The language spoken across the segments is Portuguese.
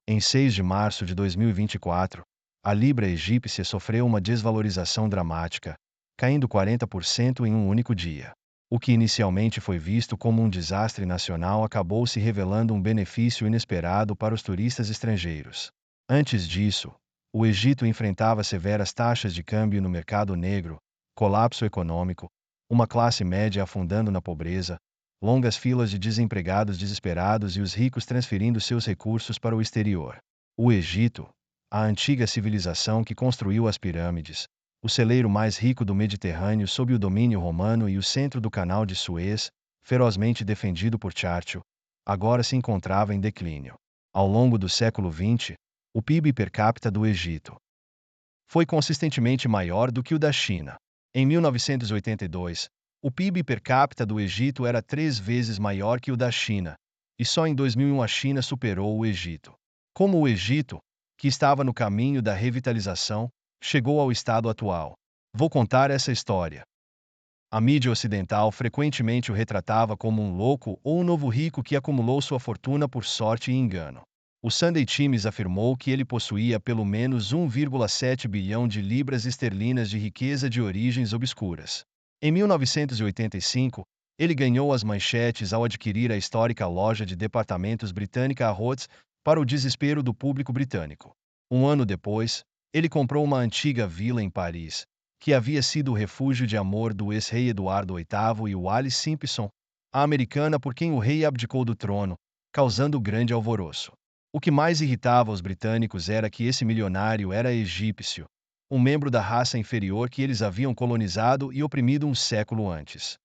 Em 6 de março de 2024, a libra egípcia sofreu uma desvalorização dramática, caindo 40% em um único dia. O que inicialmente foi visto como um desastre nacional acabou se revelando um benefício inesperado para os turistas estrangeiros. Antes disso, o Egito enfrentava severas taxas de câmbio no mercado negro, colapso econômico, uma classe média afundando na pobreza, longas filas de desempregados desesperados e os ricos transferindo seus recursos para o exterior. O Egito, a antiga civilização que construiu as pirâmides, o celeiro mais rico do Mediterrâneo sob o domínio romano e o centro do Canal de Suez, ferozmente defendido por Churchill, agora se encontrava em declínio. Ao longo do século XX, o PIB per capita do Egito foi consistentemente maior do que o da China. Em 1982, o PIB per capita do Egito era 3 vezes maior que o da China, e só em 2001 a China superou o Egito. Como o Egito, que estava no caminho da revitalização, chegou ao estado atual? Vou contar essa história. A mídia ocidental frequentemente o retratava como um louco ou um novo rico que acumulou sua fortuna por sorte e engano. O Sunday Times afirmou que ele possuía pelo menos 1,7 bilhão de libras esterlinas de riqueza de origens obscuras. Em 1985, ele ganhou as manchetes ao adquirir a histórica loja de departamentos britânica Harrods, para o desespero do público britânico. Um ano depois, ele comprou uma antiga vila em Paris, que havia sido o refúgio de amor do ex-rei Eduardo VIII e Wallis Simpson, a americana por quem o rei abdicou do trono, causando grande alvoroço. O que mais irritava os britânicos era que esse milionário era egípcio, um membro da raça inferior que eles haviam colonizado e oprimido um século antes.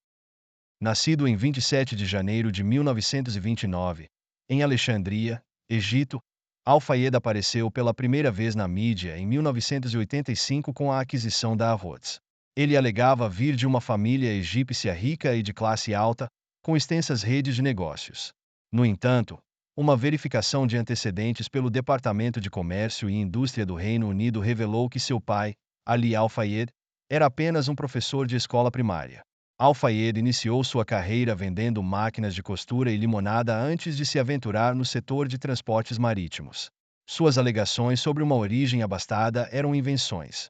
Nascido em 27 de janeiro de 1929, em Alexandria, Egito, Al-Fayed apareceu pela primeira vez na mídia em 1985 com a aquisição da Harrods. Ele alegava vir de uma família egípcia rica e de classe alta, com extensas redes de negócios. No entanto, uma verificação de antecedentes pelo Departamento de Comércio e Indústria do Reino Unido revelou que seu pai, Ali Al-Fayed, era apenas um professor de escola primária. Al-Fayed iniciou sua carreira vendendo máquinas de costura e limonada antes de se aventurar no setor de transportes marítimos. Suas alegações sobre uma origem abastada eram invenções.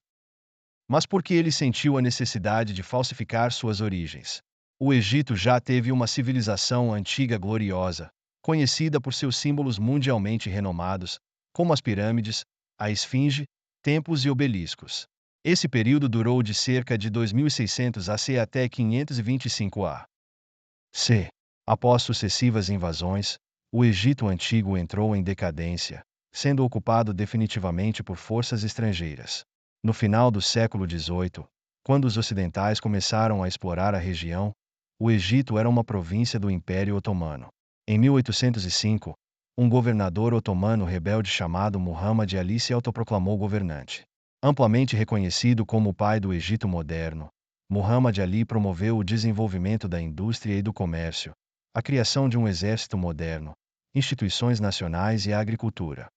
Mas por que ele sentiu a necessidade de falsificar suas origens? O Egito já teve uma civilização antiga gloriosa, conhecida por seus símbolos mundialmente renomados, como as pirâmides, a esfinge, templos e obeliscos. Esse período durou de cerca de 2600 AC até 525 AC. Após sucessivas invasões, o Egito Antigo entrou em decadência, sendo ocupado definitivamente por forças estrangeiras. No final do século XVIII, quando os ocidentais começaram a explorar a região, o Egito era uma província do Império Otomano. Em 1805, um governador otomano rebelde chamado Muhammad Ali se autoproclamou governante. Amplamente reconhecido como o pai do Egito moderno, Muhammad Ali promoveu o desenvolvimento da indústria e do comércio, a criação de um exército moderno, instituições nacionais e a agricultura.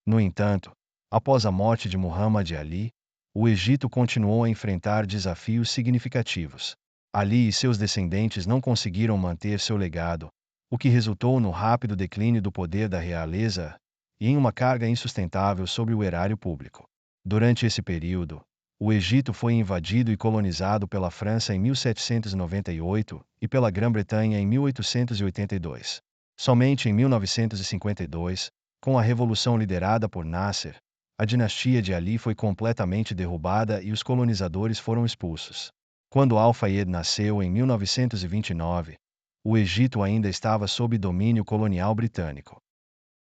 No entanto, após a morte de Muhammad Ali, o Egito continuou a enfrentar desafios significativos. Ali e seus descendentes não conseguiram manter seu legado, o que resultou no rápido declínio do poder da realeza e em uma carga insustentável sobre o erário público. Durante esse período, o Egito foi invadido e colonizado pela França em 1798 e pela Grã-Bretanha em 1882. Somente em 1952, com a revolução liderada por Nasser, a dinastia de Ali foi completamente derrubada e os colonizadores foram expulsos. Quando Al-Fayed nasceu em 1929, o Egito ainda estava sob domínio colonial britânico.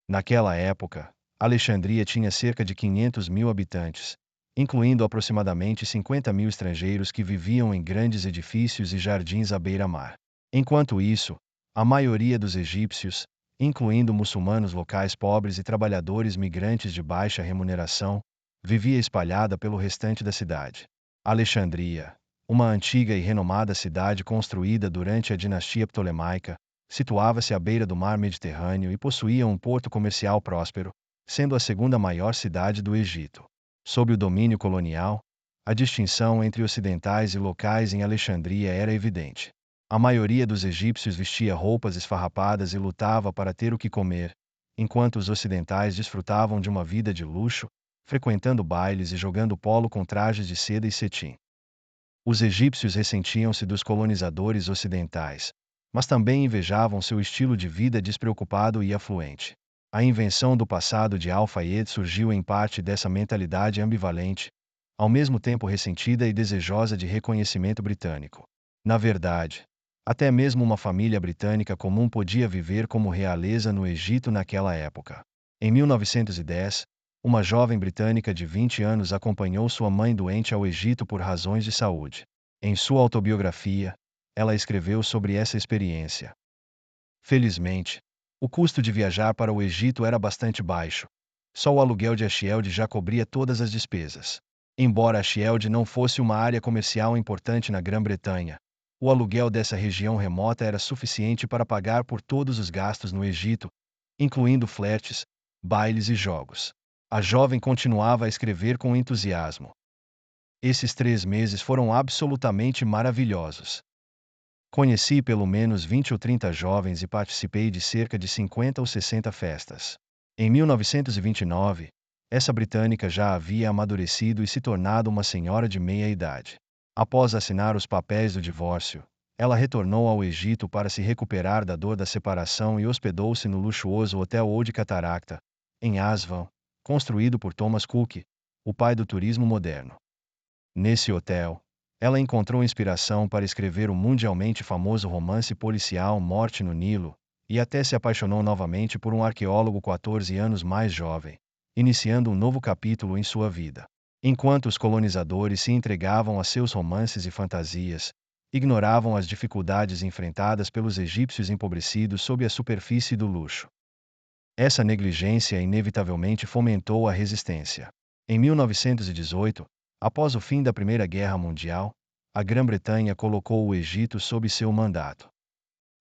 Naquela época, Alexandria tinha cerca de 500 mil habitantes, incluindo aproximadamente 50 mil estrangeiros que viviam em grandes edifícios e jardins à beira-mar. Enquanto isso, a maioria dos egípcios, incluindo muçulmanos locais pobres e trabalhadores migrantes de baixa remuneração, vivia espalhada pelo restante da cidade. Alexandria, uma antiga e renomada cidade construída durante a dinastia ptolemaica, situava-se à beira do mar Mediterrâneo e possuía um porto comercial próspero, sendo a segunda maior cidade do Egito. Sob o domínio colonial, a distinção entre ocidentais e locais em Alexandria era evidente. A maioria dos egípcios vestia roupas esfarrapadas e lutava para ter o que comer, enquanto os ocidentais desfrutavam de uma vida de luxo, frequentando bailes e jogando polo com trajes de seda e cetim. Os egípcios ressentiam-se dos colonizadores ocidentais, mas também invejavam seu estilo de vida despreocupado e afluente. A invenção do passado de Al-Fayed surgiu em parte dessa mentalidade ambivalente, ao mesmo tempo ressentida e desejosa de reconhecimento britânico. Na verdade, até mesmo uma família britânica comum podia viver como realeza no Egito naquela época. Em 1910, uma jovem britânica de 20 anos acompanhou sua mãe doente ao Egito por razões de saúde. Em sua autobiografia, ela escreveu sobre essa experiência. Felizmente, o custo de viajar para o Egito era bastante baixo. Só o aluguel de Ashield já cobria todas as despesas. Embora Ashield não fosse uma área comercial importante na Grã-Bretanha, o aluguel dessa região remota era suficiente para pagar por todos os gastos no Egito, incluindo flertes, bailes e jogos. A jovem continuava a escrever com entusiasmo. Esses 3 meses foram absolutamente maravilhosos. Conheci pelo menos 20 ou 30 jovens e participei de cerca de 50 ou 60 festas. Em 1929, essa britânica já havia amadurecido e se tornado uma senhora de meia-idade. Após assinar os papéis do divórcio, ela retornou ao Egito para se recuperar da dor da separação e hospedou-se no luxuoso Hotel Old Cataracta, em Aswan, construído por Thomas Cook, o pai do turismo moderno. Nesse hotel, ela encontrou inspiração para escrever o mundialmente famoso romance policial Morte no Nilo, e até se apaixonou novamente por um arqueólogo 14 anos mais jovem, iniciando um novo capítulo em sua vida. Enquanto os colonizadores se entregavam a seus romances e fantasias, ignoravam as dificuldades enfrentadas pelos egípcios empobrecidos sob a superfície do luxo. Essa negligência inevitavelmente fomentou a resistência. Em 1918, após o fim da Primeira Guerra Mundial, a Grã-Bretanha colocou o Egito sob seu mandato.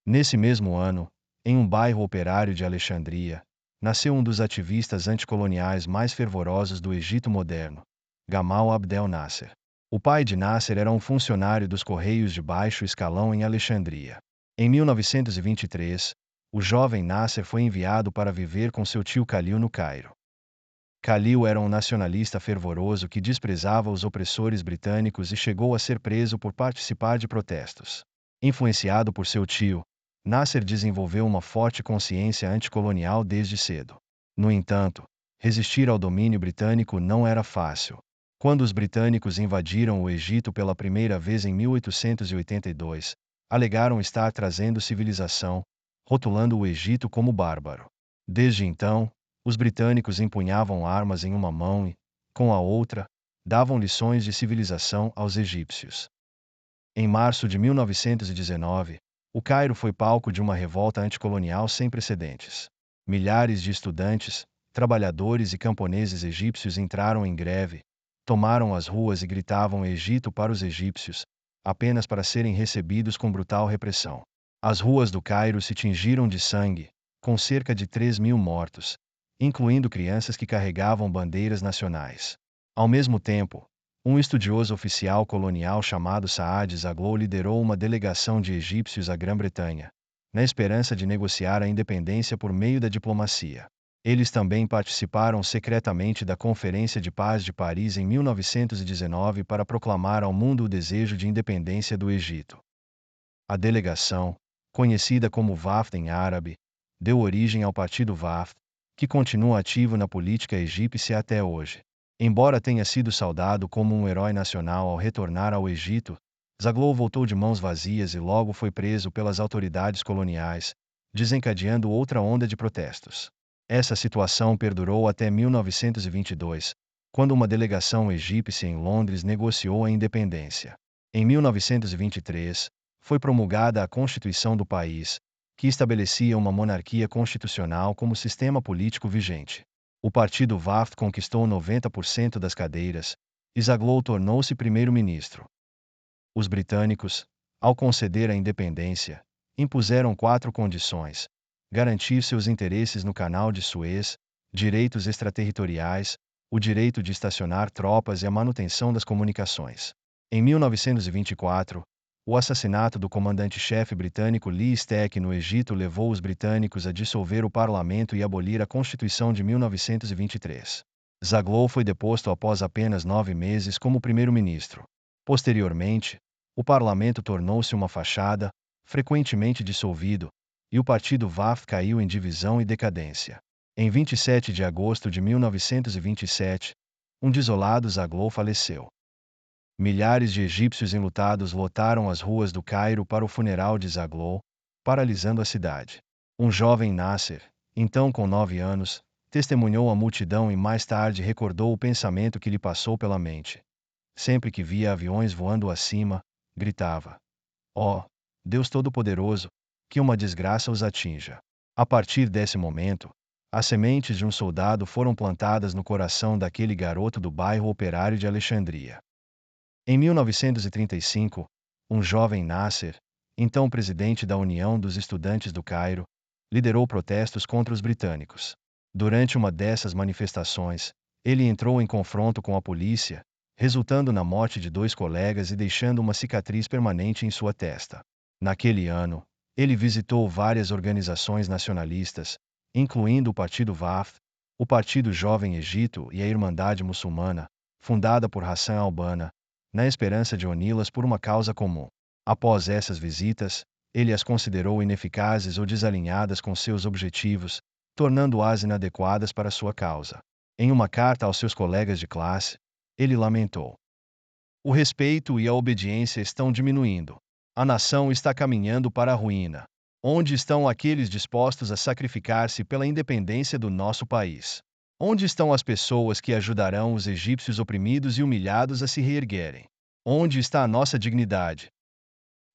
Nesse mesmo ano, em um bairro operário de Alexandria, nasceu um dos ativistas anticoloniais mais fervorosos do Egito moderno, Gamal Abdel Nasser. O pai de Nasser era um funcionário dos Correios de baixo escalão em Alexandria. Em 1923, o jovem Nasser foi enviado para viver com seu tio Khalil no Cairo. Khalil era um nacionalista fervoroso que desprezava os opressores britânicos e chegou a ser preso por participar de protestos. Influenciado por seu tio, Nasser desenvolveu uma forte consciência anticolonial desde cedo. No entanto, resistir ao domínio britânico não era fácil. Quando os britânicos invadiram o Egito pela primeira vez em 1882, alegaram estar trazendo civilização, rotulando o Egito como bárbaro. Desde então, os britânicos empunhavam armas em uma mão e, com a outra, davam lições de civilização aos egípcios. Em março de 1919, o Cairo foi palco de uma revolta anticolonial sem precedentes. Milhares de estudantes, trabalhadores e camponeses egípcios entraram em greve, tomaram as ruas e gritavam Egito para os egípcios, apenas para serem recebidos com brutal repressão. As ruas do Cairo se tingiram de sangue, com cerca de 3.000 mortos, incluindo crianças que carregavam bandeiras nacionais. Ao mesmo tempo, um estudioso oficial colonial chamado Saad Zaghloul liderou uma delegação de egípcios à Grã-Bretanha, na esperança de negociar a independência por meio da diplomacia. Eles também participaram secretamente da Conferência de Paz de Paris em 1919 para proclamar ao mundo o desejo de independência do Egito. A delegação, conhecida como Wafd em árabe, deu origem ao Partido Wafd, que continua ativo na política egípcia até hoje. Embora tenha sido saudado como um herói nacional ao retornar ao Egito, Zaghloul voltou de mãos vazias e logo foi preso pelas autoridades coloniais, desencadeando outra onda de protestos. Essa situação perdurou até 1922, quando uma delegação egípcia em Londres negociou a independência. Em 1923, foi promulgada a Constituição do país, que estabelecia uma monarquia constitucional como sistema político vigente. O Partido Wafd conquistou 90% das cadeiras, e Zaghloul tornou-se primeiro-ministro. Os britânicos, ao conceder a independência, impuseram 4 condições: garantir seus interesses no Canal de Suez, direitos extraterritoriais, o direito de estacionar tropas e a manutenção das comunicações. Em 1924, O assassinato do comandante-chefe britânico Lee Steck no Egito levou os britânicos a dissolver o parlamento e abolir a Constituição de 1923. Zaghloul foi deposto após apenas 9 meses como primeiro-ministro. Posteriormente, o parlamento tornou-se uma fachada, frequentemente dissolvido, e o partido Wafd caiu em divisão e decadência. Em 27 de agosto de 1927, um desolado Zaghloul faleceu. Milhares de egípcios enlutados lotaram as ruas do Cairo para o funeral de Zaghloul, paralisando a cidade. Um jovem Nasser, então com 9 anos, testemunhou a multidão e mais tarde recordou o pensamento que lhe passou pela mente. Sempre que via aviões voando acima, gritava: "Ó, Deus Todo-Poderoso, que uma desgraça os atinja." A partir desse momento, as sementes de um soldado foram plantadas no coração daquele garoto do bairro operário de Alexandria. Em 1935, um jovem Nasser, então presidente da União dos Estudantes do Cairo, liderou protestos contra os britânicos. Durante uma dessas manifestações, ele entrou em confronto com a polícia, resultando na morte de 2 colegas e deixando uma cicatriz permanente em sua testa. Naquele ano, ele visitou várias organizações nacionalistas, incluindo o Partido Wafd, o Partido Jovem Egito e a Irmandade Muçulmana, fundada por Hassan al-Banna, na esperança de uni-las por uma causa comum. Após essas visitas, ele as considerou ineficazes ou desalinhadas com seus objetivos, tornando-as inadequadas para sua causa. Em uma carta aos seus colegas de classe, ele lamentou: "O respeito e a obediência estão diminuindo. A nação está caminhando para a ruína. Onde estão aqueles dispostos a sacrificar-se pela independência do nosso país? Onde estão as pessoas que ajudarão os egípcios oprimidos e humilhados a se reerguerem? Onde está a nossa dignidade?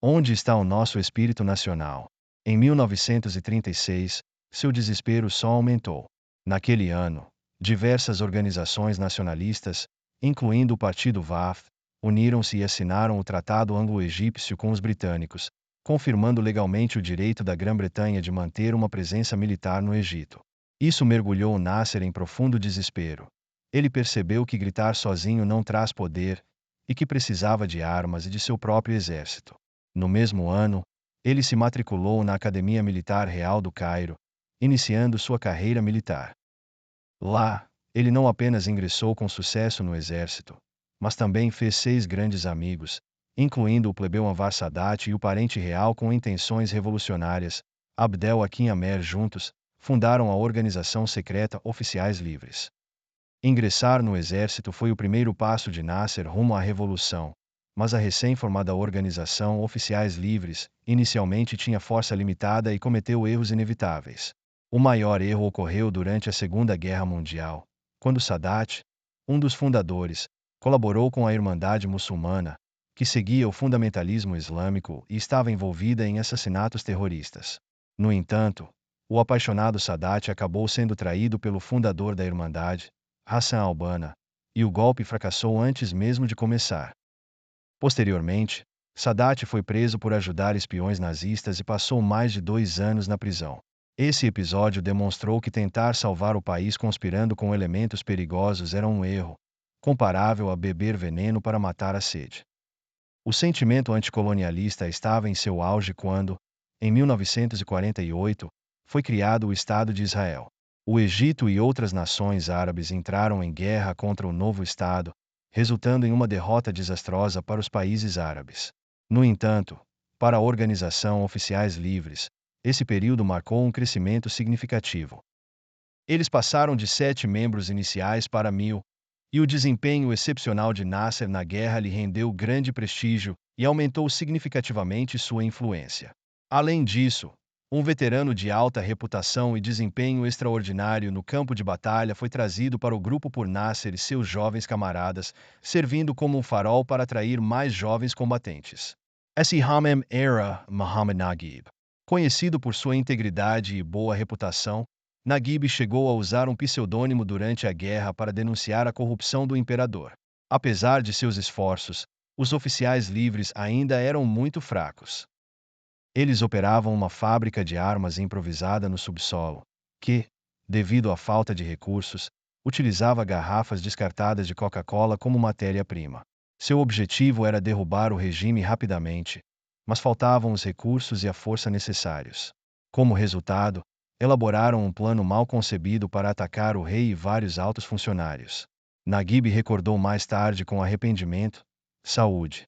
Onde está o nosso espírito nacional?" Em 1936, seu desespero só aumentou. Naquele ano, diversas organizações nacionalistas, incluindo o Partido Wafd, uniram-se e assinaram o Tratado Anglo-Egípcio com os britânicos, confirmando legalmente o direito da Grã-Bretanha de manter uma presença militar no Egito. Isso mergulhou Nasser em profundo desespero. Ele percebeu que gritar sozinho não traz poder e que precisava de armas e de seu próprio exército. No mesmo ano, ele se matriculou na Academia Militar Real do Cairo, iniciando sua carreira militar. Lá, ele não apenas ingressou com sucesso no exército, mas também fez 6 grandes amigos, incluindo o plebeu Anwar Sadat e o parente real com intenções revolucionárias, Abdel Hakim Amer. Juntos, fundaram a organização secreta Oficiais Livres. Ingressar no exército foi o primeiro passo de Nasser rumo à revolução, mas a recém-formada organização Oficiais Livres inicialmente tinha força limitada e cometeu erros inevitáveis. O maior erro ocorreu durante a Segunda Guerra Mundial, quando Sadat, um dos fundadores, colaborou com a Irmandade Muçulmana, que seguia o fundamentalismo islâmico e estava envolvida em assassinatos terroristas. No entanto, o apaixonado Sadat acabou sendo traído pelo fundador da Irmandade, Hassan al-Banna, e o golpe fracassou antes mesmo de começar. Posteriormente, Sadat foi preso por ajudar espiões nazistas e passou mais de 2 anos na prisão. Esse episódio demonstrou que tentar salvar o país conspirando com elementos perigosos era um erro, comparável a beber veneno para matar a sede. O sentimento anticolonialista estava em seu auge quando, em 1948, foi criado o Estado de Israel. O Egito e outras nações árabes entraram em guerra contra o novo Estado, resultando em uma derrota desastrosa para os países árabes. No entanto, para a Organização Oficiais Livres, esse período marcou um crescimento significativo. Eles passaram de 7 membros iniciais para 1.000, e o desempenho excepcional de Nasser na guerra lhe rendeu grande prestígio e aumentou significativamente sua influência. Além disso, um veterano de alta reputação e desempenho extraordinário no campo de batalha foi trazido para o grupo por Nasser e seus jovens camaradas, servindo como um farol para atrair mais jovens combatentes. Esse homem era Mohammad Naguib. Conhecido por sua integridade e boa reputação, Naguib chegou a usar um pseudônimo durante a guerra para denunciar a corrupção do imperador. Apesar de seus esforços, os oficiais livres ainda eram muito fracos. Eles operavam uma fábrica de armas improvisada no subsolo, que, devido à falta de recursos, utilizava garrafas descartadas de Coca-Cola como matéria-prima. Seu objetivo era derrubar o regime rapidamente, mas faltavam os recursos e a força necessários. Como resultado, elaboraram um plano mal concebido para atacar o rei e vários altos funcionários. Naguib recordou mais tarde com arrependimento: saúde.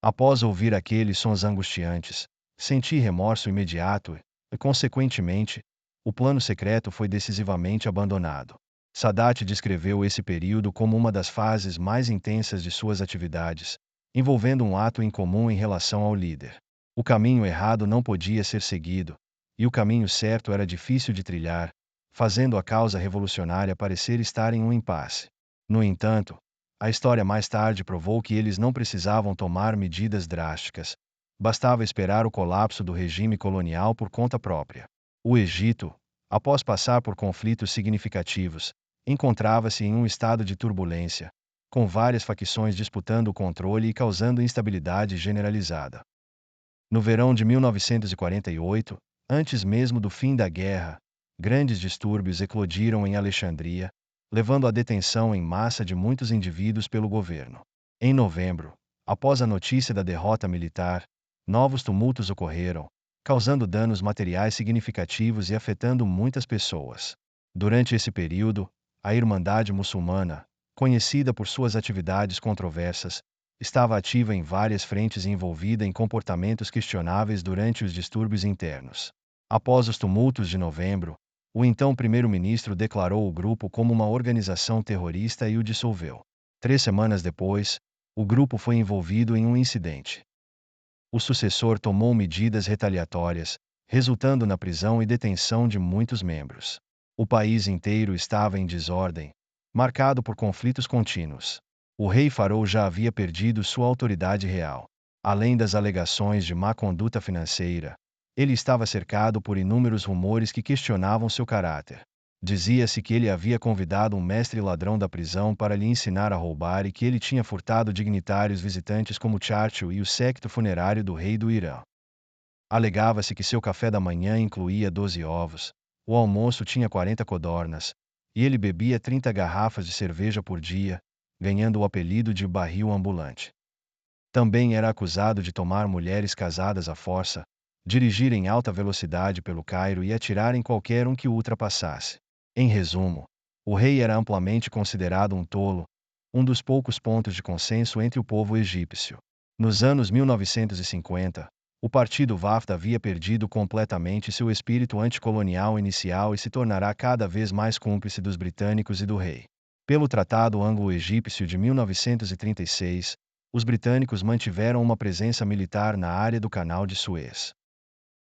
Após ouvir aqueles sons angustiantes, senti remorso imediato e, consequentemente, o plano secreto foi decisivamente abandonado. Sadat descreveu esse período como uma das fases mais intensas de suas atividades, envolvendo um ato incomum em relação ao líder. O caminho errado não podia ser seguido, e o caminho certo era difícil de trilhar, fazendo a causa revolucionária parecer estar em um impasse. No entanto, a história mais tarde provou que eles não precisavam tomar medidas drásticas. Bastava esperar o colapso do regime colonial por conta própria. O Egito, após passar por conflitos significativos, encontrava-se em um estado de turbulência, com várias facções disputando o controle e causando instabilidade generalizada. No verão de 1948, antes mesmo do fim da guerra, grandes distúrbios eclodiram em Alexandria, levando à detenção em massa de muitos indivíduos pelo governo. Em novembro, após a notícia da derrota militar, novos tumultos ocorreram, causando danos materiais significativos e afetando muitas pessoas. Durante esse período, a Irmandade Muçulmana, conhecida por suas atividades controversas, estava ativa em várias frentes e envolvida em comportamentos questionáveis durante os distúrbios internos. Após os tumultos de novembro, o então primeiro-ministro declarou o grupo como uma organização terrorista e o dissolveu. 3 semanas depois, o grupo foi envolvido em um incidente. O sucessor tomou medidas retaliatórias, resultando na prisão e detenção de muitos membros. O país inteiro estava em desordem, marcado por conflitos contínuos. O rei Faraó já havia perdido sua autoridade real. Além das alegações de má conduta financeira, ele estava cercado por inúmeros rumores que questionavam seu caráter. Dizia-se que ele havia convidado um mestre ladrão da prisão para lhe ensinar a roubar e que ele tinha furtado dignitários visitantes como Churchill e o séquito funerário do rei do Irã. Alegava-se que seu café da manhã incluía 12 ovos, o almoço tinha 40 codornas, e ele bebia 30 garrafas de cerveja por dia, ganhando o apelido de barril ambulante. Também era acusado de tomar mulheres casadas à força, dirigir em alta velocidade pelo Cairo e atirar em qualquer um que o ultrapassasse. Em resumo, o rei era amplamente considerado um tolo, um dos poucos pontos de consenso entre o povo egípcio. Nos anos 1950, o partido Wafd havia perdido completamente seu espírito anticolonial inicial e se tornará cada vez mais cúmplice dos britânicos e do rei. Pelo Tratado Anglo-Egípcio de 1936, os britânicos mantiveram uma presença militar na área do Canal de Suez.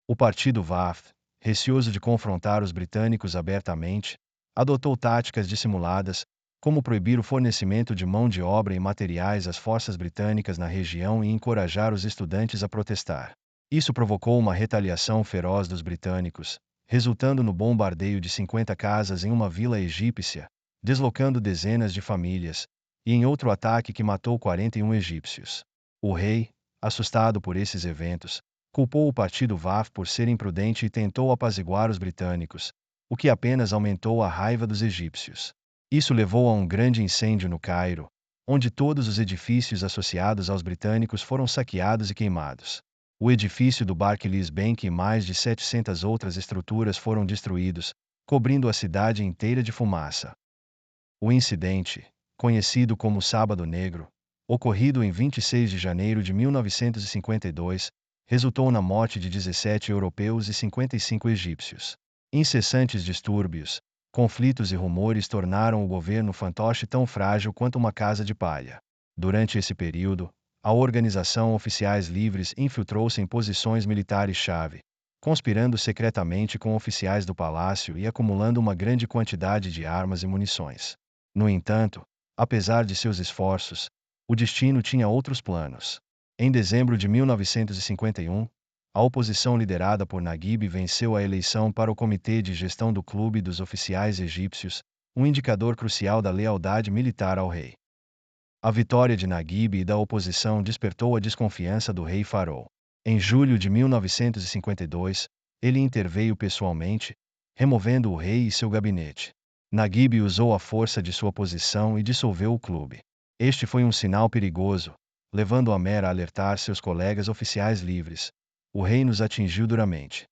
O partido Wafd, receoso de confrontar os britânicos abertamente, adotou táticas dissimuladas, como proibir o fornecimento de mão de obra e materiais às forças britânicas na região e encorajar os estudantes a protestar. Isso provocou uma retaliação feroz dos britânicos, resultando no bombardeio de 50 casas em uma vila egípcia, deslocando dezenas de famílias, e em outro ataque que matou 41 egípcios. O rei, assustado por esses eventos, culpou o partido Wafd por ser imprudente e tentou apaziguar os britânicos, o que apenas aumentou a raiva dos egípcios. Isso levou a um grande incêndio no Cairo, onde todos os edifícios associados aos britânicos foram saqueados e queimados. O edifício do Barclays Bank e mais de 700 outras estruturas foram destruídos, cobrindo a cidade inteira de fumaça. O incidente, conhecido como Sábado Negro, ocorrido em 26 de janeiro de 1952, resultou na morte de 17 europeus e 55 egípcios. Incessantes distúrbios, conflitos e rumores tornaram o governo fantoche tão frágil quanto uma casa de palha. Durante esse período, a Organização Oficiais Livres infiltrou-se em posições militares-chave, conspirando secretamente com oficiais do palácio e acumulando uma grande quantidade de armas e munições. No entanto, apesar de seus esforços, o destino tinha outros planos. Em dezembro de 1951, a oposição liderada por Naguib venceu a eleição para o Comitê de Gestão do Clube dos Oficiais Egípcios, um indicador crucial da lealdade militar ao rei. A vitória de Naguib e da oposição despertou a desconfiança do rei Faraó. Em julho de 1952, ele interveio pessoalmente, removendo o rei e seu gabinete. Naguib usou a força de sua posição e dissolveu o clube. Este foi um sinal perigoso, levando Amer a alertar seus colegas oficiais livres. O rei nos atingiu duramente.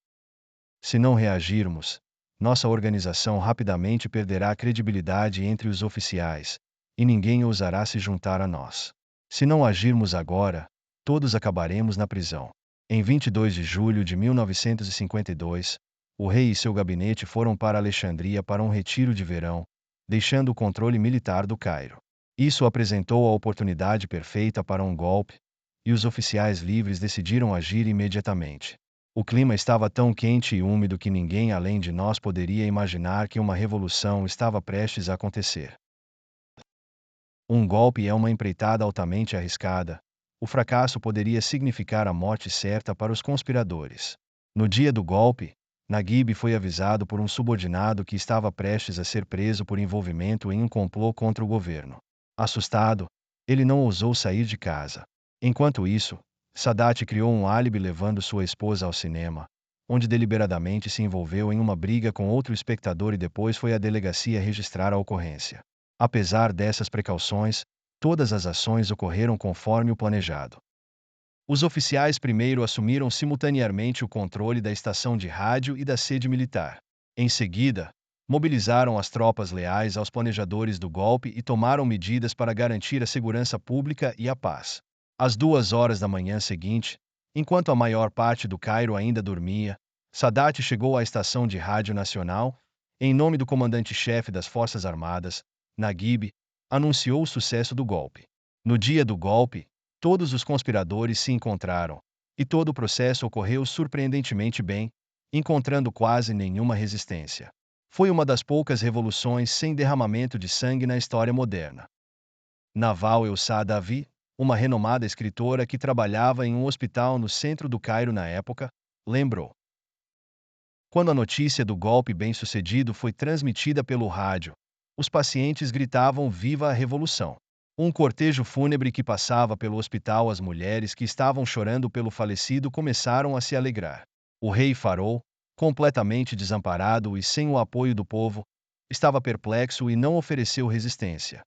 Se não reagirmos, nossa organização rapidamente perderá credibilidade entre os oficiais, e ninguém ousará se juntar a nós. Se não agirmos agora, todos acabaremos na prisão. Em 22 de julho de 1952, o rei e seu gabinete foram para Alexandria para um retiro de verão, deixando o controle militar do Cairo. Isso apresentou a oportunidade perfeita para um golpe, e os oficiais livres decidiram agir imediatamente. O clima estava tão quente e úmido que ninguém além de nós poderia imaginar que uma revolução estava prestes a acontecer. Um golpe é uma empreitada altamente arriscada. O fracasso poderia significar a morte certa para os conspiradores. No dia do golpe, Naguib foi avisado por um subordinado que estava prestes a ser preso por envolvimento em um complô contra o governo. Assustado, ele não ousou sair de casa. Enquanto isso, Sadat criou um álibi levando sua esposa ao cinema, onde deliberadamente se envolveu em uma briga com outro espectador e depois foi à delegacia registrar a ocorrência. Apesar dessas precauções, todas as ações ocorreram conforme o planejado. Os oficiais primeiro assumiram simultaneamente o controle da estação de rádio e da sede militar. Em seguida, mobilizaram as tropas leais aos planejadores do golpe e tomaram medidas para garantir a segurança pública e a paz. Às 2 horas da manhã seguinte, enquanto a maior parte do Cairo ainda dormia, Sadat chegou à estação de rádio nacional, em nome do comandante-chefe das Forças Armadas, Naguib, anunciou o sucesso do golpe. No dia do golpe, todos os conspiradores se encontraram, e todo o processo ocorreu surpreendentemente bem, encontrando quase nenhuma resistência. Foi uma das poucas revoluções sem derramamento de sangue na história moderna. Naval El-Saadavi, uma renomada escritora que trabalhava em um hospital no centro do Cairo na época, lembrou. Quando a notícia do golpe bem-sucedido foi transmitida pelo rádio, os pacientes gritavam "Viva a Revolução!". Um cortejo fúnebre que passava pelo hospital, as mulheres que estavam chorando pelo falecido começaram a se alegrar. O rei Faraó, completamente desamparado e sem o apoio do povo, estava perplexo e não ofereceu resistência.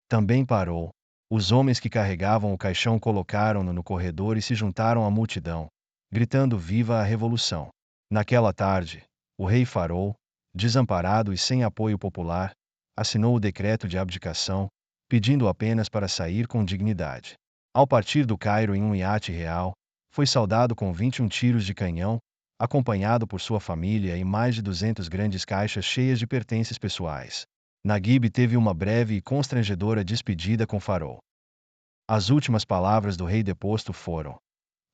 Também parou. Os homens que carregavam o caixão colocaram-no no corredor e se juntaram à multidão, gritando "Viva a Revolução!". Naquela tarde, o rei Faraó, desamparado e sem apoio popular, assinou o decreto de abdicação, pedindo apenas para sair com dignidade. Ao partir do Cairo em um iate real, foi saudado com 21 tiros de canhão, acompanhado por sua família e mais de 200 grandes caixas cheias de pertences pessoais. Naguib teve uma breve e constrangedora despedida com Faraó. As últimas palavras do rei deposto foram: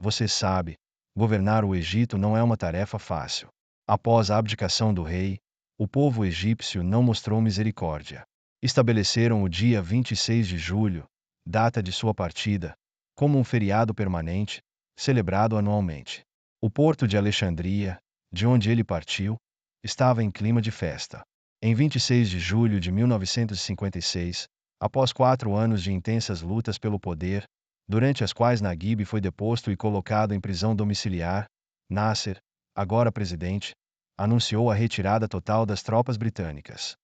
"Você sabe, governar o Egito não é uma tarefa fácil." Após a abdicação do rei, o povo egípcio não mostrou misericórdia. Estabeleceram o dia 26 de julho, data de sua partida, como um feriado permanente, celebrado anualmente. O porto de Alexandria, de onde ele partiu, estava em clima de festa. Em 26 de julho de 1956, após 4 anos de intensas lutas pelo poder, durante as quais Naguib foi deposto e colocado em prisão domiciliar, Nasser, agora presidente, anunciou a retirada total das tropas britânicas.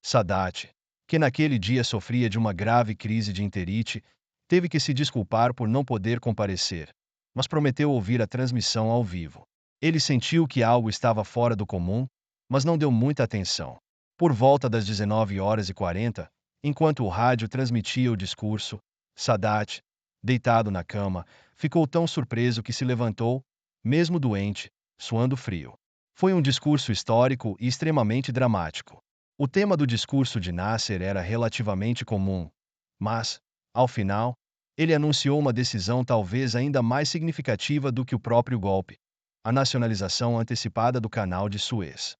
Sadat, que naquele dia sofria de uma grave crise de enterite, teve que se desculpar por não poder comparecer, mas prometeu ouvir a transmissão ao vivo. Ele sentiu que algo estava fora do comum, mas não deu muita atenção. Por volta das 19h40, enquanto o rádio transmitia o discurso, Sadat, deitado na cama, ficou tão surpreso que se levantou, mesmo doente, suando frio. Foi um discurso histórico e extremamente dramático. O tema do discurso de Nasser era relativamente comum, mas, ao final, ele anunciou uma decisão talvez ainda mais significativa do que o próprio golpe: a nacionalização antecipada do Canal de Suez.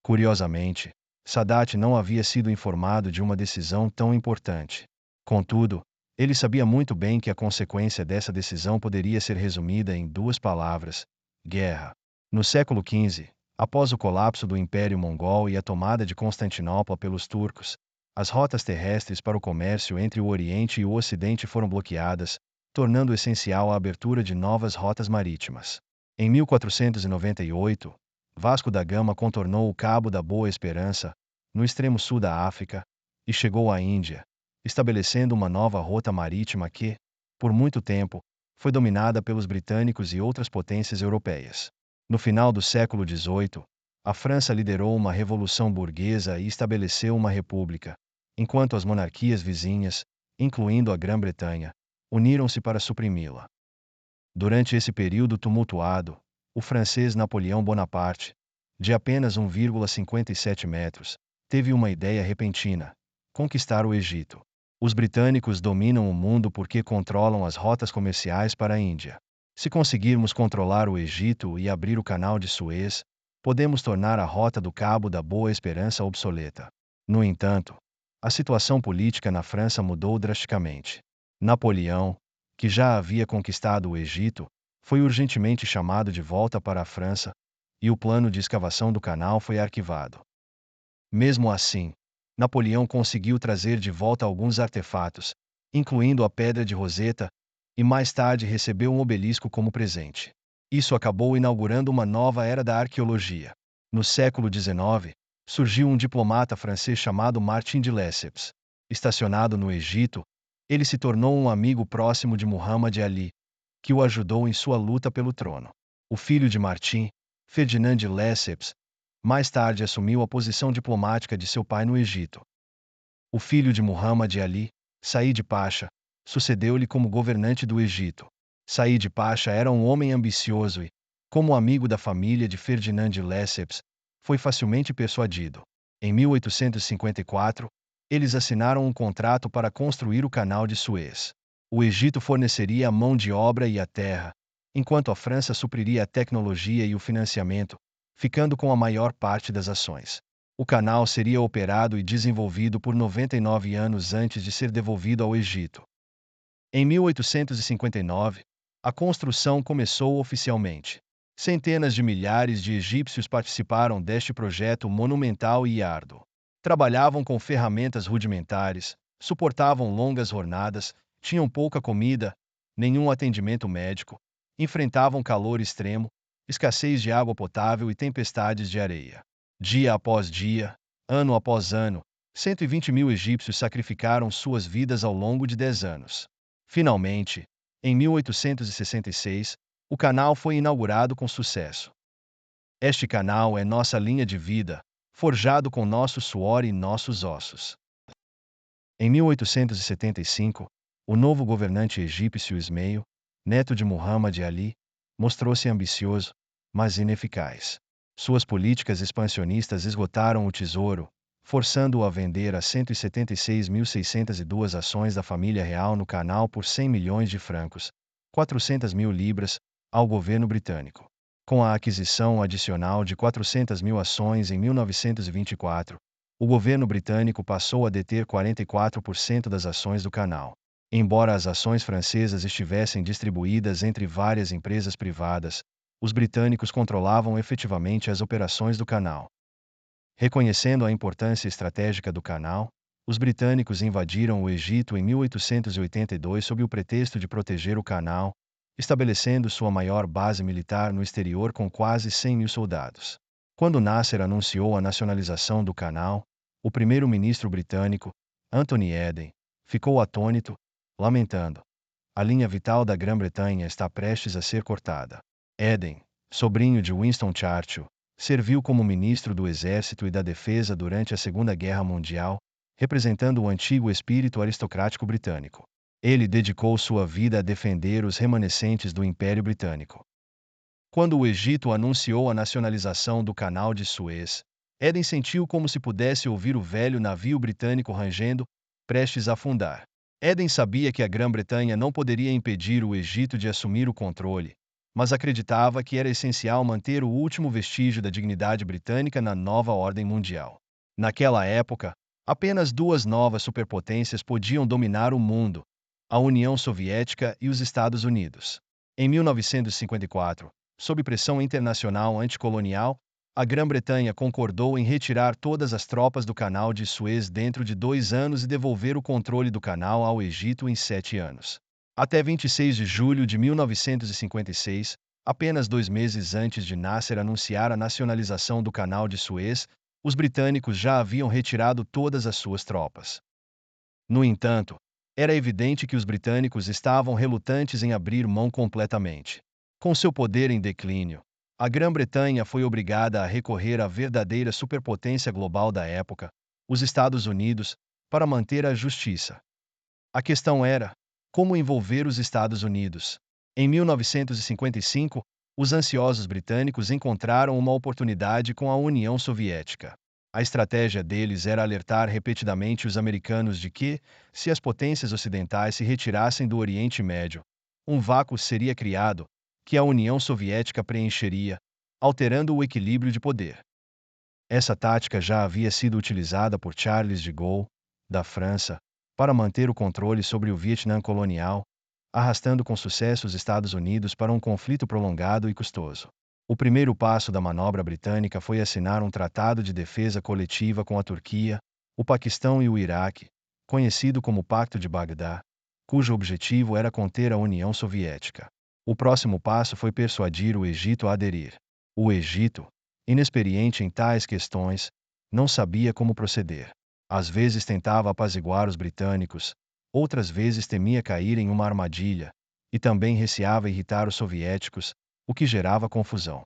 Curiosamente, Sadat não havia sido informado de uma decisão tão importante. Contudo, ele sabia muito bem que a consequência dessa decisão poderia ser resumida em 2 palavras: guerra. No século XV, após o colapso do Império Mongol e a tomada de Constantinopla pelos turcos, as rotas terrestres para o comércio entre o Oriente e o Ocidente foram bloqueadas, tornando essencial a abertura de novas rotas marítimas. Em 1498, Vasco da Gama contornou o Cabo da Boa Esperança, no extremo sul da África, e chegou à Índia, estabelecendo uma nova rota marítima que, por muito tempo, foi dominada pelos britânicos e outras potências europeias. No final do século XVIII, a França liderou uma revolução burguesa e estabeleceu uma república, enquanto as monarquias vizinhas, incluindo a Grã-Bretanha, uniram-se para suprimi-la. Durante esse período tumultuado, o francês Napoleão Bonaparte, de apenas 1,57 metros, teve uma ideia repentina: conquistar o Egito. Os britânicos dominam o mundo porque controlam as rotas comerciais para a Índia. Se conseguirmos controlar o Egito e abrir o canal de Suez, podemos tornar a rota do Cabo da Boa Esperança obsoleta. No entanto, a situação política na França mudou drasticamente. Napoleão, que já havia conquistado o Egito, foi urgentemente chamado de volta para a França, e o plano de escavação do canal foi arquivado. Mesmo assim, Napoleão conseguiu trazer de volta alguns artefatos, incluindo a Pedra de Roseta, e mais tarde recebeu um obelisco como presente. Isso acabou inaugurando uma nova era da arqueologia. No século XIX, surgiu um diplomata francês chamado Martin de Lesseps. Estacionado no Egito, ele se tornou um amigo próximo de Muhammad Ali, que o ajudou em sua luta pelo trono. O filho de Martin, Ferdinand de Lesseps, mais tarde assumiu a posição diplomática de seu pai no Egito. O filho de Muhammad Ali, Said Pasha, sucedeu-lhe como governante do Egito. Said Pasha era um homem ambicioso e, como amigo da família de Ferdinand de Lesseps, foi facilmente persuadido. Em 1854, eles assinaram um contrato para construir o Canal de Suez. O Egito forneceria a mão de obra e a terra, enquanto a França supriria a tecnologia e o financiamento, ficando com a maior parte das ações. O canal seria operado e desenvolvido por 99 anos antes de ser devolvido ao Egito. Em 1859, a construção começou oficialmente. Centenas de milhares de egípcios participaram deste projeto monumental e árduo. Trabalhavam com ferramentas rudimentares, suportavam longas jornadas, tinham pouca comida, nenhum atendimento médico, enfrentavam calor extremo, escassez de água potável e tempestades de areia. Dia após dia, ano após ano, 120 mil egípcios sacrificaram suas vidas ao longo de 10 anos. Finalmente, em 1866, o canal foi inaugurado com sucesso. Este canal é nossa linha de vida, forjado com nosso suor e nossos ossos. Em 1875, o novo governante egípcio Ismail, neto de Muhammad Ali, mostrou-se ambicioso, mas ineficaz. Suas políticas expansionistas esgotaram o tesouro, forçando-o a vender as 176.602 ações da família real no canal por 100 milhões de francos, 400 mil libras, ao governo britânico. Com a aquisição adicional de 400 mil ações em 1924, o governo britânico passou a deter 44% das ações do canal. Embora as ações francesas estivessem distribuídas entre várias empresas privadas, os britânicos controlavam efetivamente as operações do canal. Reconhecendo a importância estratégica do canal, os britânicos invadiram o Egito em 1882 sob o pretexto de proteger o canal, estabelecendo sua maior base militar no exterior com quase 100 mil soldados. Quando Nasser anunciou a nacionalização do canal, o primeiro-ministro britânico, Anthony Eden, ficou atônito, lamentando: a linha vital da Grã-Bretanha está prestes a ser cortada. Eden, sobrinho de Winston Churchill, serviu como ministro do Exército e da Defesa durante a Segunda Guerra Mundial, representando o antigo espírito aristocrático britânico. Ele dedicou sua vida a defender os remanescentes do Império Britânico. Quando o Egito anunciou a nacionalização do Canal de Suez, Eden sentiu como se pudesse ouvir o velho navio britânico rangendo, prestes a afundar. Eden sabia que a Grã-Bretanha não poderia impedir o Egito de assumir o controle, mas acreditava que era essencial manter o último vestígio da dignidade britânica na nova ordem mundial. Naquela época, apenas duas novas superpotências podiam dominar o mundo: a União Soviética e os Estados Unidos. Em 1954, sob pressão internacional anticolonial, a Grã-Bretanha concordou em retirar todas as tropas do Canal de Suez dentro de 2 anos e devolver o controle do canal ao Egito em 7 anos. Até 26 de julho de 1956, apenas 2 meses antes de Nasser anunciar a nacionalização do Canal de Suez, os britânicos já haviam retirado todas as suas tropas. No entanto, era evidente que os britânicos estavam relutantes em abrir mão completamente. Com seu poder em declínio, a Grã-Bretanha foi obrigada a recorrer à verdadeira superpotência global da época, os Estados Unidos, para manter a justiça. A questão era: como envolver os Estados Unidos? Em 1955, os ansiosos britânicos encontraram uma oportunidade com a União Soviética. A estratégia deles era alertar repetidamente os americanos de que, se as potências ocidentais se retirassem do Oriente Médio, um vácuo seria criado, que a União Soviética preencheria, alterando o equilíbrio de poder. Essa tática já havia sido utilizada por Charles de Gaulle, da França, para manter o controle sobre o Vietnã colonial, arrastando com sucesso os Estados Unidos para um conflito prolongado e custoso. O primeiro passo da manobra britânica foi assinar um tratado de defesa coletiva com a Turquia, o Paquistão e o Iraque, conhecido como Pacto de Bagdá, cujo objetivo era conter a União Soviética. O próximo passo foi persuadir o Egito a aderir. O Egito, inexperiente em tais questões, não sabia como proceder. Às vezes tentava apaziguar os britânicos, outras vezes temia cair em uma armadilha, e também receava irritar os soviéticos, o que gerava confusão.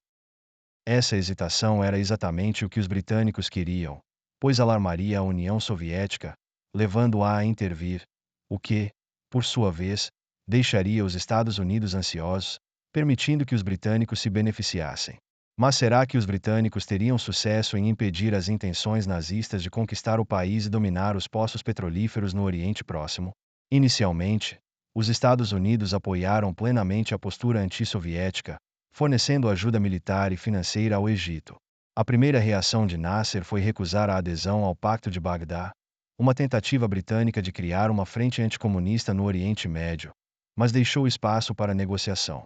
Essa hesitação era exatamente o que os britânicos queriam, pois alarmaria a União Soviética, levando-a a intervir, o que, por sua vez, deixaria os Estados Unidos ansiosos, permitindo que os britânicos se beneficiassem. Mas será que os britânicos teriam sucesso em impedir as intenções nazistas de conquistar o país e dominar os poços petrolíferos no Oriente Próximo? Inicialmente, os Estados Unidos apoiaram plenamente a postura anti-soviética, fornecendo ajuda militar e financeira ao Egito. A primeira reação de Nasser foi recusar a adesão ao Pacto de Bagdá, uma tentativa britânica de criar uma frente anticomunista no Oriente Médio, mas deixou espaço para negociação.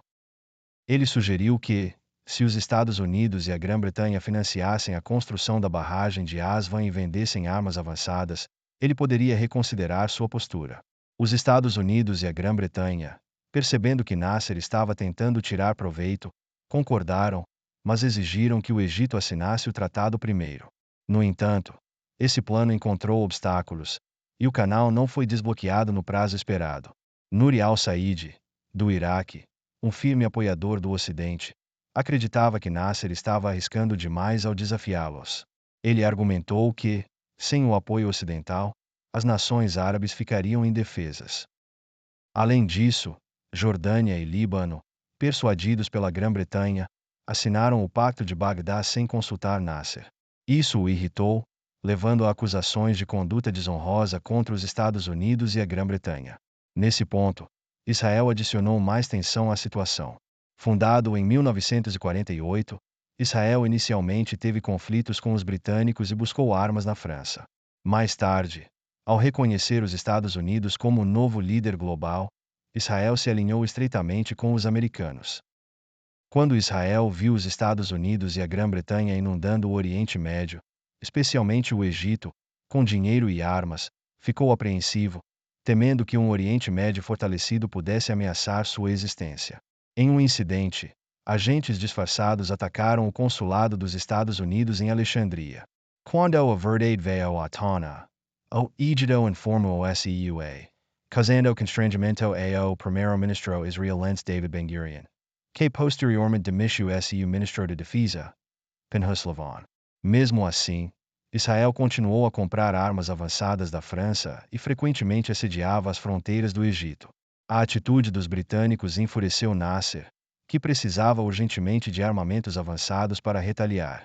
Ele sugeriu que, se os Estados Unidos e a Grã-Bretanha financiassem a construção da barragem de Aswan e vendessem armas avançadas, ele poderia reconsiderar sua postura. Os Estados Unidos e a Grã-Bretanha, percebendo que Nasser estava tentando tirar proveito, concordaram, mas exigiram que o Egito assinasse o tratado primeiro. No entanto, esse plano encontrou obstáculos, e o canal não foi desbloqueado no prazo esperado. Nuri al-Said, do Iraque, um firme apoiador do Ocidente, acreditava que Nasser estava arriscando demais ao desafiá-los. Ele argumentou que, sem o apoio ocidental, as nações árabes ficariam indefesas. Além disso, Jordânia e Líbano, persuadidos pela Grã-Bretanha, assinaram o Pacto de Bagdá sem consultar Nasser. Isso o irritou, levando a acusações de conduta desonrosa contra os Estados Unidos e a Grã-Bretanha. Nesse ponto, Israel adicionou mais tensão à situação. Fundado em 1948, Israel inicialmente teve conflitos com os britânicos e buscou armas na França. Mais tarde, ao reconhecer os Estados Unidos como o novo líder global, Israel se alinhou estreitamente com os americanos. Quando Israel viu os Estados Unidos e a Grã-Bretanha inundando o Oriente Médio, especialmente o Egito, com dinheiro e armas, ficou apreensivo, temendo que um Oriente Médio fortalecido pudesse ameaçar sua existência. Em um incidente, agentes disfarçados atacaram o consulado dos Estados Unidos em Alexandria. Quando a verdade veio à tona, o Egito informou o SEUA, causando constrangimento ao primeiro-ministro israelense David Ben-Gurion, que posteriormente demitiu o seu ministro de Defesa, Pinchas Lavon. Mesmo assim, Israel continuou a comprar armas avançadas da França e frequentemente assediava as fronteiras do Egito. A atitude dos britânicos enfureceu Nasser, que precisava urgentemente de armamentos avançados para retaliar.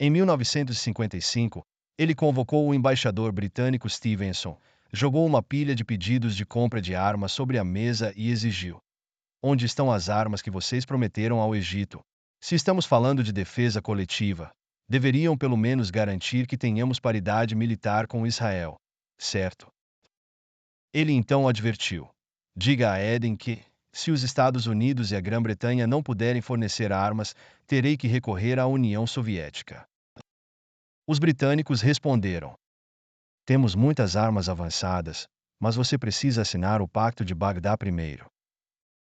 Em 1955, ele convocou o embaixador britânico Stevenson, jogou uma pilha de pedidos de compra de armas sobre a mesa e exigiu: onde estão as armas que vocês prometeram ao Egito? Se estamos falando de defesa coletiva, deveriam pelo menos garantir que tenhamos paridade militar com Israel, certo? Ele então advertiu: diga a Eden que, se os Estados Unidos e a Grã-Bretanha não puderem fornecer armas, terei que recorrer à União Soviética. Os britânicos responderam: temos muitas armas avançadas, mas você precisa assinar o Pacto de Bagdá primeiro.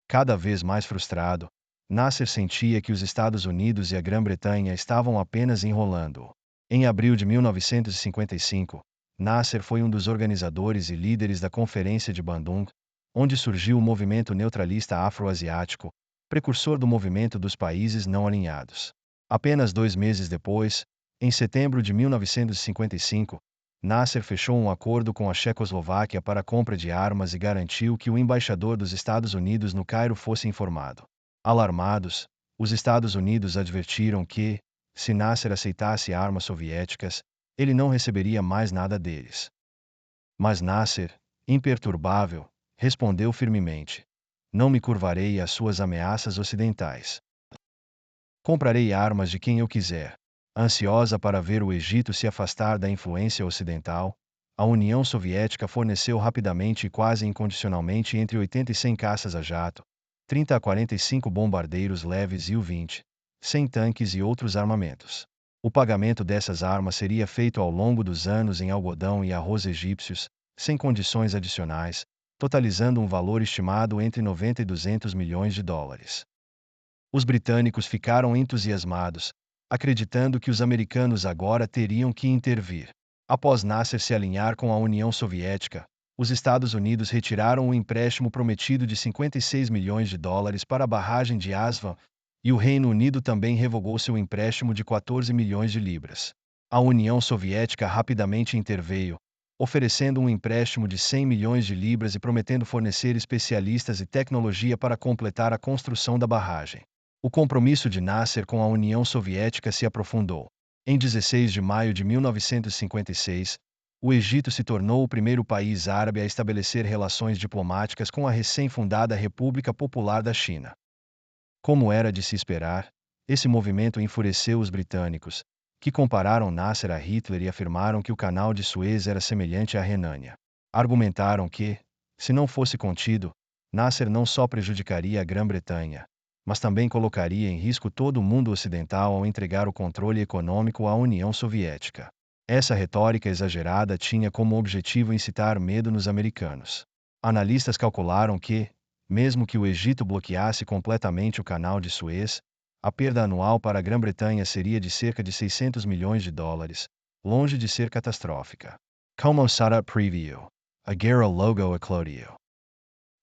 Cada vez mais frustrado, Nasser sentia que os Estados Unidos e a Grã-Bretanha estavam apenas enrolando-o. Em abril de 1955, Nasser foi um dos organizadores e líderes da Conferência de Bandung, onde surgiu o movimento neutralista afro-asiático, precursor do movimento dos países não alinhados. Apenas 2 meses depois, em setembro de 1955, Nasser fechou um acordo com a Checoslováquia para a compra de armas e garantiu que o embaixador dos Estados Unidos no Cairo fosse informado. Alarmados, os Estados Unidos advertiram que, se Nasser aceitasse armas soviéticas, ele não receberia mais nada deles. Mas Nasser, imperturbável, respondeu firmemente: não me curvarei às suas ameaças ocidentais. Comprarei armas de quem eu quiser. Ansiosa para ver o Egito se afastar da influência ocidental, a União Soviética forneceu rapidamente e quase incondicionalmente entre 80 e 100 caças a jato, 30 a 45 bombardeiros leves e U-20, 100 tanques e outros armamentos. O pagamento dessas armas seria feito ao longo dos anos em algodão e arroz egípcios, sem condições adicionais, totalizando um valor estimado entre 90 e 200 milhões de dólares. Os britânicos ficaram entusiasmados, acreditando que os americanos agora teriam que intervir. Após Nasser se alinhar com a União Soviética, os Estados Unidos retiraram o empréstimo prometido de 56 milhões de dólares para a barragem de Aswan, e o Reino Unido também revogou seu empréstimo de 14 milhões de libras. A União Soviética rapidamente interveio, oferecendo um empréstimo de 100 milhões de libras e prometendo fornecer especialistas e tecnologia para completar a construção da barragem. O compromisso de Nasser com a União Soviética se aprofundou. Em 16 de maio de 1956, o Egito se tornou o primeiro país árabe a estabelecer relações diplomáticas com a recém-fundada República Popular da China. Como era de se esperar, esse movimento enfureceu os britânicos, que compararam Nasser a Hitler e afirmaram que o Canal de Suez era semelhante à Renânia. Argumentaram que, se não fosse contido, Nasser não só prejudicaria a Grã-Bretanha, mas também colocaria em risco todo o mundo ocidental ao entregar o controle econômico à União Soviética. Essa retórica exagerada tinha como objetivo incitar medo nos americanos. Analistas calcularam que, mesmo que o Egito bloqueasse completamente o Canal de Suez, a perda anual para a Grã-Bretanha seria de cerca de 600 milhões de dólares, longe de ser catastrófica. Como Sarah Preview. A guerra logo eclodiu.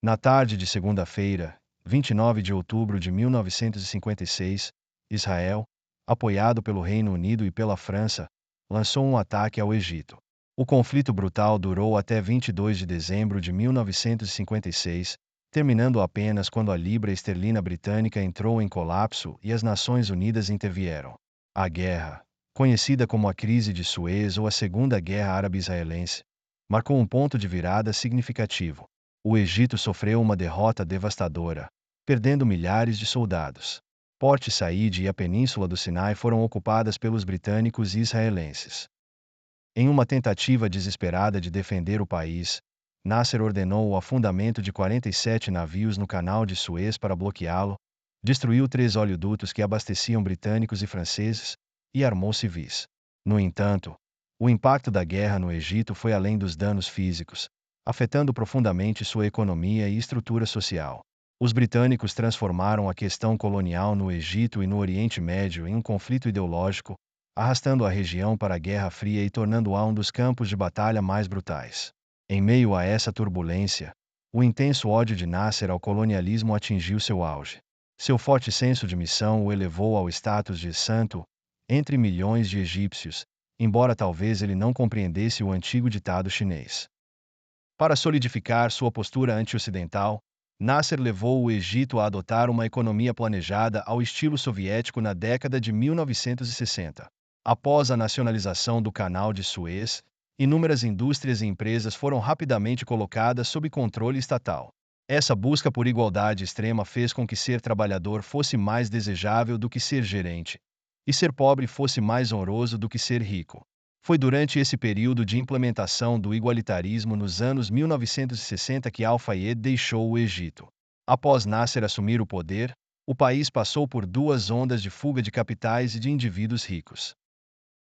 Na tarde de segunda-feira, 29 de outubro de 1956, Israel, apoiado pelo Reino Unido e pela França, lançou um ataque ao Egito. O conflito brutal durou até 22 de dezembro de 1956, terminando apenas quando a libra esterlina britânica entrou em colapso e as Nações Unidas intervieram. A guerra, conhecida como a Crise de Suez ou a Segunda Guerra Árabe-Israelense, marcou um ponto de virada significativo. O Egito sofreu uma derrota devastadora, perdendo milhares de soldados. Port Said e a Península do Sinai foram ocupadas pelos britânicos e israelenses. Em uma tentativa desesperada de defender o país, Nasser ordenou o afundamento de 47 navios no Canal de Suez para bloqueá-lo, destruiu 3 oleodutos que abasteciam britânicos e franceses, e armou civis. No entanto, o impacto da guerra no Egito foi além dos danos físicos, afetando profundamente sua economia e estrutura social. Os britânicos transformaram a questão colonial no Egito e no Oriente Médio em um conflito ideológico, arrastando a região para a Guerra Fria e tornando-a um dos campos de batalha mais brutais. Em meio a essa turbulência, o intenso ódio de Nasser ao colonialismo atingiu seu auge. Seu forte senso de missão o elevou ao status de santo entre milhões de egípcios, embora talvez ele não compreendesse o antigo ditado chinês. Para solidificar sua postura anti-ocidental, Nasser levou o Egito a adotar uma economia planejada ao estilo soviético na década de 1960. Após a nacionalização do Canal de Suez, inúmeras indústrias e empresas foram rapidamente colocadas sob controle estatal. Essa busca por igualdade extrema fez com que ser trabalhador fosse mais desejável do que ser gerente, e ser pobre fosse mais honroso do que ser rico. Foi durante esse período de implementação do igualitarismo nos anos 1960 que Al-Fayed deixou o Egito. Após Nasser assumir o poder, o país passou por 2 ondas de fuga de capitais e de indivíduos ricos.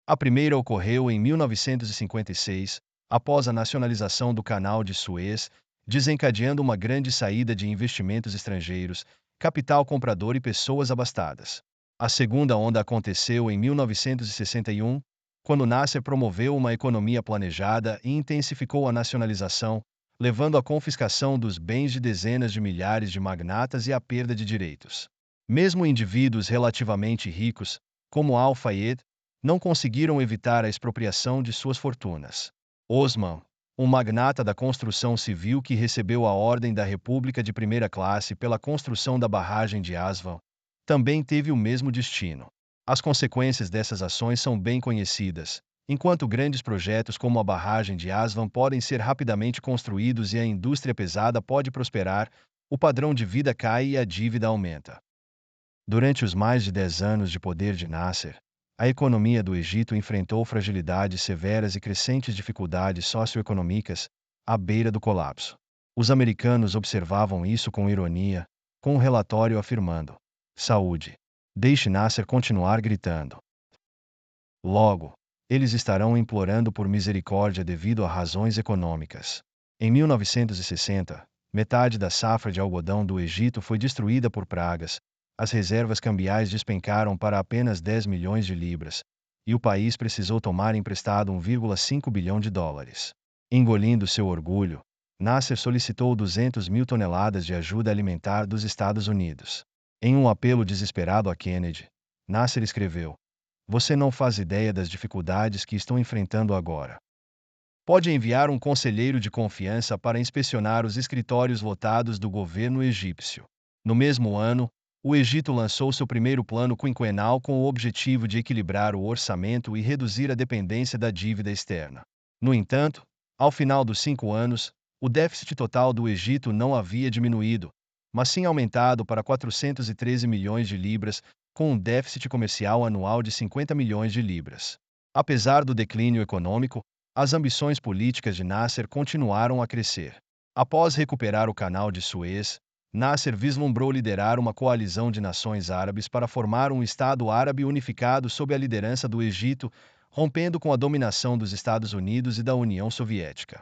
A primeira ocorreu em 1956, após a nacionalização do Canal de Suez, desencadeando uma grande saída de investimentos estrangeiros, capital comprador e pessoas abastadas. A segunda onda aconteceu em 1961, quando Nasser promoveu uma economia planejada e intensificou a nacionalização, levando à confiscação dos bens de dezenas de milhares de magnatas e à perda de direitos. Mesmo indivíduos relativamente ricos, como Al-Fayed, não conseguiram evitar a expropriação de suas fortunas. Osman, um magnata da construção civil que recebeu a Ordem da República de primeira classe pela construção da barragem de Aswan, também teve o mesmo destino. As consequências dessas ações são bem conhecidas. Enquanto grandes projetos como a barragem de Aswan podem ser rapidamente construídos e a indústria pesada pode prosperar, o padrão de vida cai e a dívida aumenta. Durante os mais de 10 anos de poder de Nasser, a economia do Egito enfrentou fragilidades severas e crescentes dificuldades socioeconômicas, à beira do colapso. Os americanos observavam isso com ironia, com um relatório afirmando: saúde. Deixe Nasser continuar gritando. Logo, eles estarão implorando por misericórdia devido a razões econômicas. Em 1960, metade da safra de algodão do Egito foi destruída por pragas, as reservas cambiais despencaram para apenas 10 milhões de libras, e o país precisou tomar emprestado 1,5 bilhão de dólares. Engolindo seu orgulho, Nasser solicitou 200 mil toneladas de ajuda alimentar dos Estados Unidos. Em um apelo desesperado a Kennedy, Nasser escreveu: "Você não faz ideia das dificuldades que estão enfrentando agora. Pode enviar um conselheiro de confiança para inspecionar os escritórios lotados do governo egípcio." No mesmo ano, o Egito lançou seu primeiro plano quinquenal com o objetivo de equilibrar o orçamento e reduzir a dependência da dívida externa. No entanto, ao final dos 5 anos, o déficit total do Egito não havia diminuído, mas sim aumentado para 413 milhões de libras, com um déficit comercial anual de 50 milhões de libras. Apesar do declínio econômico, as ambições políticas de Nasser continuaram a crescer. Após recuperar o Canal de Suez, Nasser vislumbrou liderar uma coalizão de nações árabes para formar um Estado árabe unificado sob a liderança do Egito, rompendo com a dominação dos Estados Unidos e da União Soviética.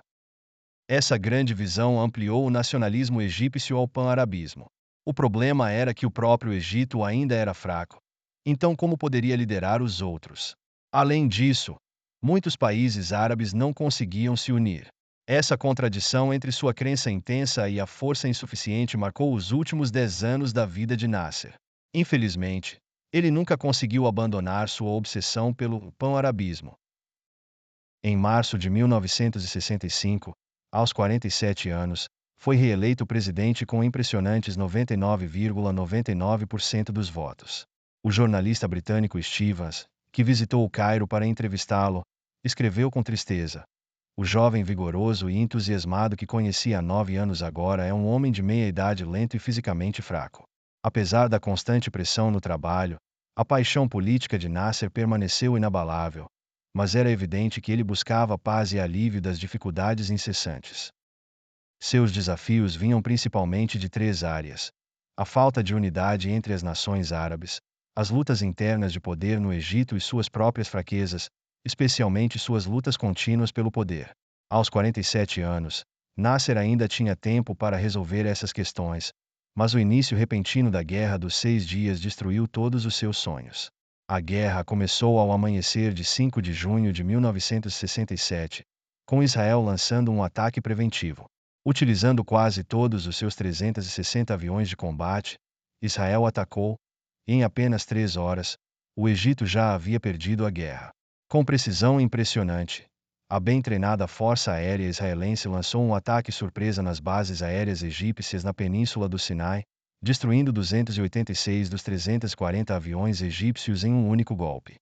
Essa grande visão ampliou o nacionalismo egípcio ao pan-arabismo. O problema era que o próprio Egito ainda era fraco. Então, como poderia liderar os outros? Além disso, muitos países árabes não conseguiam se unir. Essa contradição entre sua crença intensa e a força insuficiente marcou os últimos 10 anos da vida de Nasser. Infelizmente, ele nunca conseguiu abandonar sua obsessão pelo pan-arabismo. Em março de 1965, aos 47 anos, foi reeleito presidente com impressionantes 99,99% dos votos. O jornalista britânico Stevens, que visitou o Cairo para entrevistá-lo, escreveu com tristeza: "O jovem vigoroso e entusiasmado que conheci há 9 anos agora é um homem de meia-idade lento e fisicamente fraco." Apesar da constante pressão no trabalho, a paixão política de Nasser permaneceu inabalável, mas era evidente que ele buscava paz e alívio das dificuldades incessantes. Seus desafios vinham principalmente de 3 áreas: a falta de unidade entre as nações árabes, as lutas internas de poder no Egito e suas próprias fraquezas, especialmente suas lutas contínuas pelo poder. Aos 47 anos, Nasser ainda tinha tempo para resolver essas questões, mas o início repentino da Guerra dos 6 Dias destruiu todos os seus sonhos. A guerra começou ao amanhecer de 5 de junho de 1967, com Israel lançando um ataque preventivo. Utilizando quase todos os seus 360 aviões de combate, Israel atacou, e em apenas 3 horas, o Egito já havia perdido a guerra. Com precisão impressionante, a bem treinada Força Aérea Israelense lançou um ataque surpresa nas bases aéreas egípcias na Península do Sinai, destruindo 286 dos 340 aviões egípcios em um único golpe.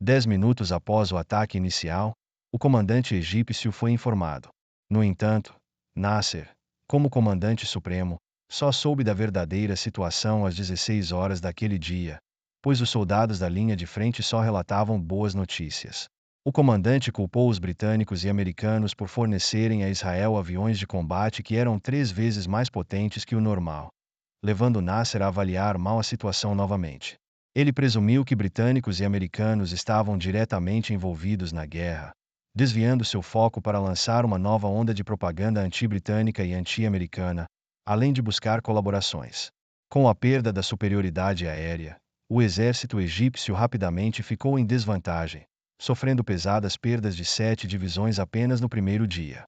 10 minutos após o ataque inicial, o comandante egípcio foi informado. No entanto, Nasser, como comandante supremo, só soube da verdadeira situação às 16 horas daquele dia, pois os soldados da linha de frente só relatavam boas notícias. O comandante culpou os britânicos e americanos por fornecerem a Israel aviões de combate que eram 3 vezes mais potentes que o normal, levando Nasser a avaliar mal a situação novamente. Ele presumiu que britânicos e americanos estavam diretamente envolvidos na guerra, desviando seu foco para lançar uma nova onda de propaganda anti-britânica e anti-americana, além de buscar colaborações. Com a perda da superioridade aérea, o exército egípcio rapidamente ficou em desvantagem, sofrendo pesadas perdas de 7 divisões apenas no primeiro dia.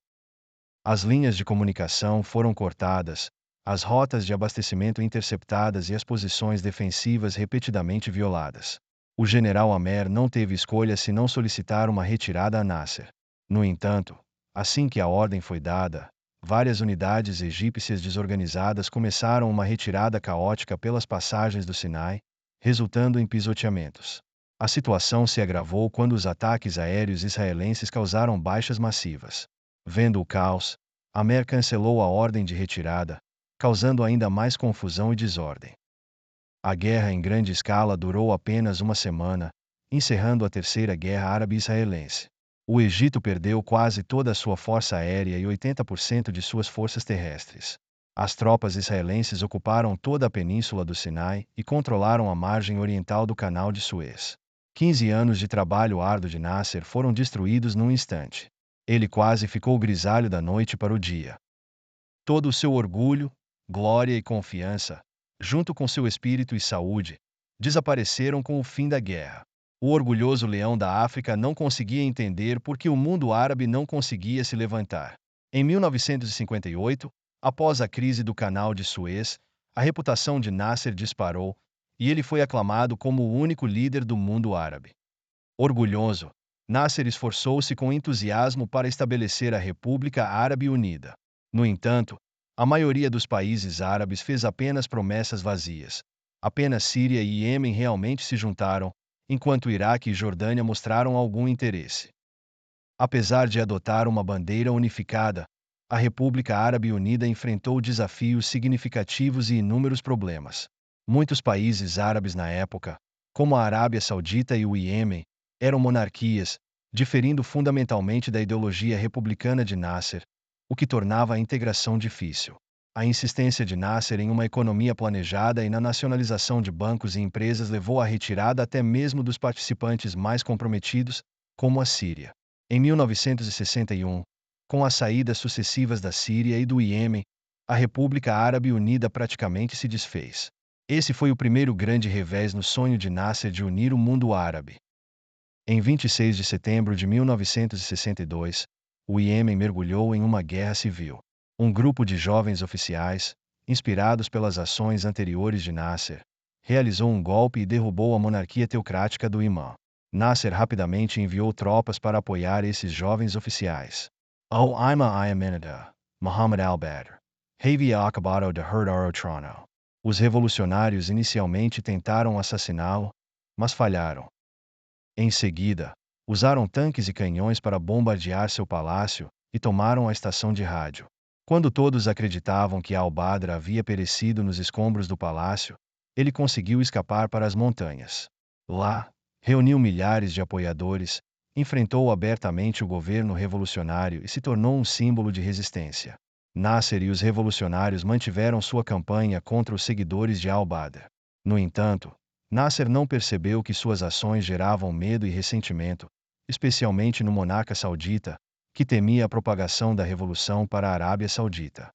As linhas de comunicação foram cortadas, as rotas de abastecimento interceptadas e as posições defensivas repetidamente violadas. O general Amer não teve escolha senão solicitar uma retirada a Nasser. No entanto, assim que a ordem foi dada, várias unidades egípcias desorganizadas começaram uma retirada caótica pelas passagens do Sinai, resultando em pisoteamentos. A situação se agravou quando os ataques aéreos israelenses causaram baixas massivas. Vendo o caos, Amer cancelou a ordem de retirada, causando ainda mais confusão e desordem. A guerra em grande escala durou apenas uma semana, encerrando a Terceira Guerra Árabe-Israelense. O Egito perdeu quase toda a sua força aérea e 80% de suas forças terrestres. As tropas israelenses ocuparam toda a península do Sinai e controlaram a margem oriental do Canal de Suez. 15 anos de trabalho árduo de Nasser foram destruídos num instante. Ele quase ficou grisalho da noite para o dia. Todo o seu orgulho, glória e confiança, junto com seu espírito e saúde, desapareceram com o fim da guerra. O orgulhoso leão da África não conseguia entender por que o mundo árabe não conseguia se levantar. Em 1958, após a crise do Canal de Suez, a reputação de Nasser disparou, e ele foi aclamado como o único líder do mundo árabe. Orgulhoso, Nasser esforçou-se com entusiasmo para estabelecer a República Árabe Unida. No entanto, a maioria dos países árabes fez apenas promessas vazias. Apenas Síria e Iêmen realmente se juntaram, enquanto Iraque e Jordânia mostraram algum interesse. Apesar de adotar uma bandeira unificada, a República Árabe Unida enfrentou desafios significativos e inúmeros problemas. Muitos países árabes na época, como a Arábia Saudita e o Iêmen, eram monarquias, diferindo fundamentalmente da ideologia republicana de Nasser, o que tornava a integração difícil. A insistência de Nasser em uma economia planejada e na nacionalização de bancos e empresas levou à retirada até mesmo dos participantes mais comprometidos, como a Síria. Em 1961, com as saídas sucessivas da Síria e do Iêmen, a República Árabe Unida praticamente se desfez. Esse foi o primeiro grande revés no sonho de Nasser de unir o mundo árabe. Em 26 de setembro de 1962, o Iêmen mergulhou em uma guerra civil. Um grupo de jovens oficiais, inspirados pelas ações anteriores de Nasser, realizou um golpe e derrubou a monarquia teocrática do imã. Nasser rapidamente enviou tropas para apoiar esses jovens oficiais. O Imam Ayamenida, Muhammad al-Badr, havia acabado de herdar o trono. Os revolucionários inicialmente tentaram assassiná-lo, mas falharam. Em seguida, usaram tanques e canhões para bombardear seu palácio e tomaram a estação de rádio. Quando todos acreditavam que al-Badr havia perecido nos escombros do palácio, ele conseguiu escapar para as montanhas. Lá, reuniu milhares de apoiadores, enfrentou abertamente o governo revolucionário e se tornou um símbolo de resistência. Nasser e os revolucionários mantiveram sua campanha contra os seguidores de al-Badr. No entanto, Nasser não percebeu que suas ações geravam medo e ressentimento, especialmente no monarca saudita, que temia a propagação da revolução para a Arábia Saudita.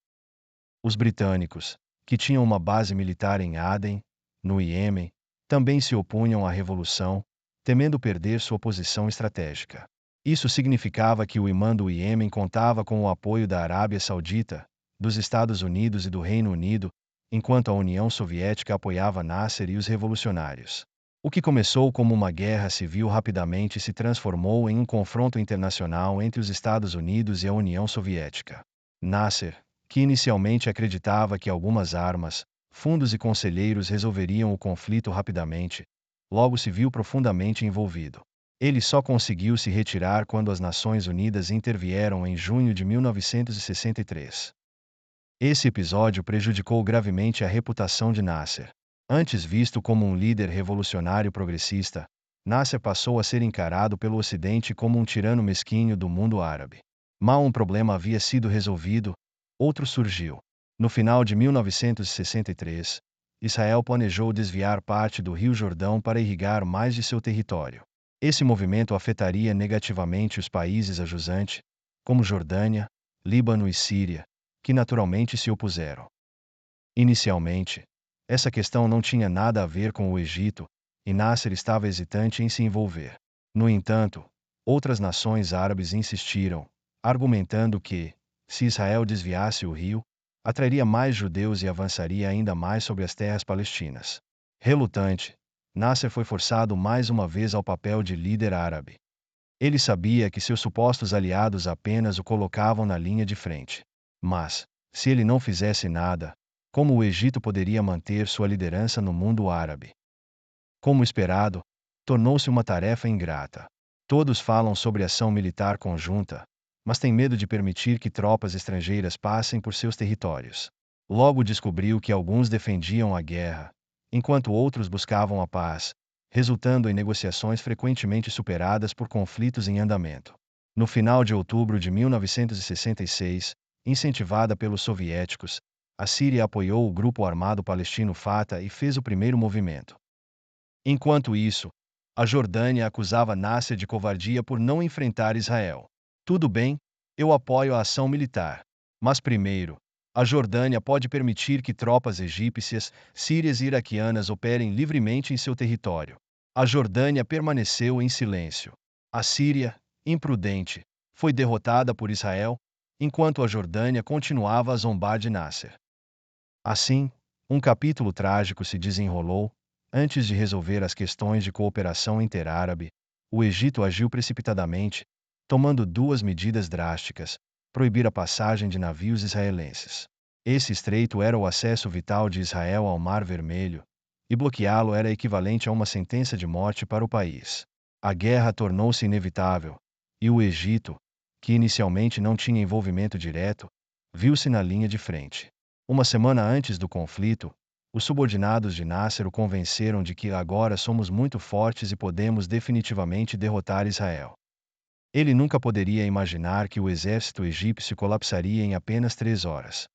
Os britânicos, que tinham uma base militar em Aden, no Iêmen, também se opunham à revolução, temendo perder sua posição estratégica. Isso significava que o imã do Iêmen contava com o apoio da Arábia Saudita, dos Estados Unidos e do Reino Unido, enquanto a União Soviética apoiava Nasser e os revolucionários. O que começou como uma guerra civil rapidamente se transformou em um confronto internacional entre os Estados Unidos e a União Soviética. Nasser, que inicialmente acreditava que algumas armas, fundos e conselheiros resolveriam o conflito rapidamente, logo se viu profundamente envolvido. Ele só conseguiu se retirar quando as Nações Unidas intervieram em junho de 1963. Esse episódio prejudicou gravemente a reputação de Nasser. Antes visto como um líder revolucionário progressista, Nasser passou a ser encarado pelo Ocidente como um tirano mesquinho do mundo árabe. Mal um problema havia sido resolvido, outro surgiu. No final de 1963, Israel planejou desviar parte do Rio Jordão para irrigar mais de seu território. Esse movimento afetaria negativamente os países adjacentes, como Jordânia, Líbano e Síria, que naturalmente se opuseram. Inicialmente, essa questão não tinha nada a ver com o Egito, e Nasser estava hesitante em se envolver. No entanto, outras nações árabes insistiram, argumentando que, se Israel desviasse o rio, atrairia mais judeus e avançaria ainda mais sobre as terras palestinas. Relutante, Nasser foi forçado mais uma vez ao papel de líder árabe. Ele sabia que seus supostos aliados apenas o colocavam na linha de frente. Mas, se ele não fizesse nada, como o Egito poderia manter sua liderança no mundo árabe? Como esperado, tornou-se uma tarefa ingrata. Todos falam sobre ação militar conjunta, mas têm medo de permitir que tropas estrangeiras passem por seus territórios. Logo descobriu que alguns defendiam a guerra, enquanto outros buscavam a paz, resultando em negociações frequentemente superadas por conflitos em andamento. No final de outubro de 1966, incentivada pelos soviéticos, a Síria apoiou o grupo armado palestino Fatah e fez o primeiro movimento. Enquanto isso, a Jordânia acusava Nasser de covardia por não enfrentar Israel. Tudo bem, eu apoio a ação militar. Mas primeiro, a Jordânia pode permitir que tropas egípcias, sírias e iraquianas operem livremente em seu território. A Jordânia permaneceu em silêncio. A Síria, imprudente, foi derrotada por Israel, enquanto a Jordânia continuava a zombar de Nasser. Assim, um capítulo trágico se desenrolou. Antes de resolver as questões de cooperação interárabe, o Egito agiu precipitadamente, tomando duas medidas drásticas: proibir a passagem de navios israelenses. Esse estreito era o acesso vital de Israel ao Mar Vermelho, e bloqueá-lo era equivalente a uma sentença de morte para o país. A guerra tornou-se inevitável, e o Egito, que inicialmente não tinha envolvimento direto, viu-se na linha de frente. Uma semana antes do conflito, os subordinados de Nasser o convenceram de que agora somos muito fortes e podemos definitivamente derrotar Israel. Ele nunca poderia imaginar que o exército egípcio colapsaria em apenas 3 horas.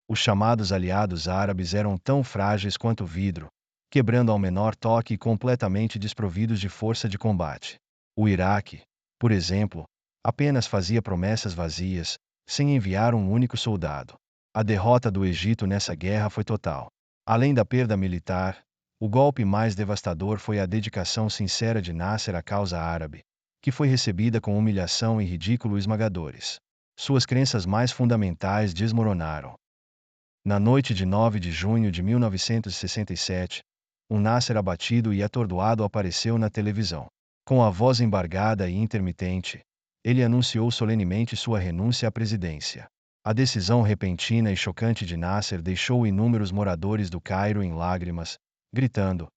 Os chamados aliados árabes eram tão frágeis quanto vidro, quebrando ao menor toque e completamente desprovidos de força de combate. O Iraque, por exemplo, apenas fazia promessas vazias, sem enviar um único soldado. A derrota do Egito nessa guerra foi total. Além da perda militar, o golpe mais devastador foi a dedicação sincera de Nasser à causa árabe, que foi recebida com humilhação e ridículo esmagadores. Suas crenças mais fundamentais desmoronaram. Na noite de 9 de junho de 1967, um Nasser abatido e atordoado apareceu na televisão. Com a voz embargada e intermitente, ele anunciou solenemente sua renúncia à presidência. A decisão repentina e chocante de Nasser deixou inúmeros moradores do Cairo em lágrimas, gritando: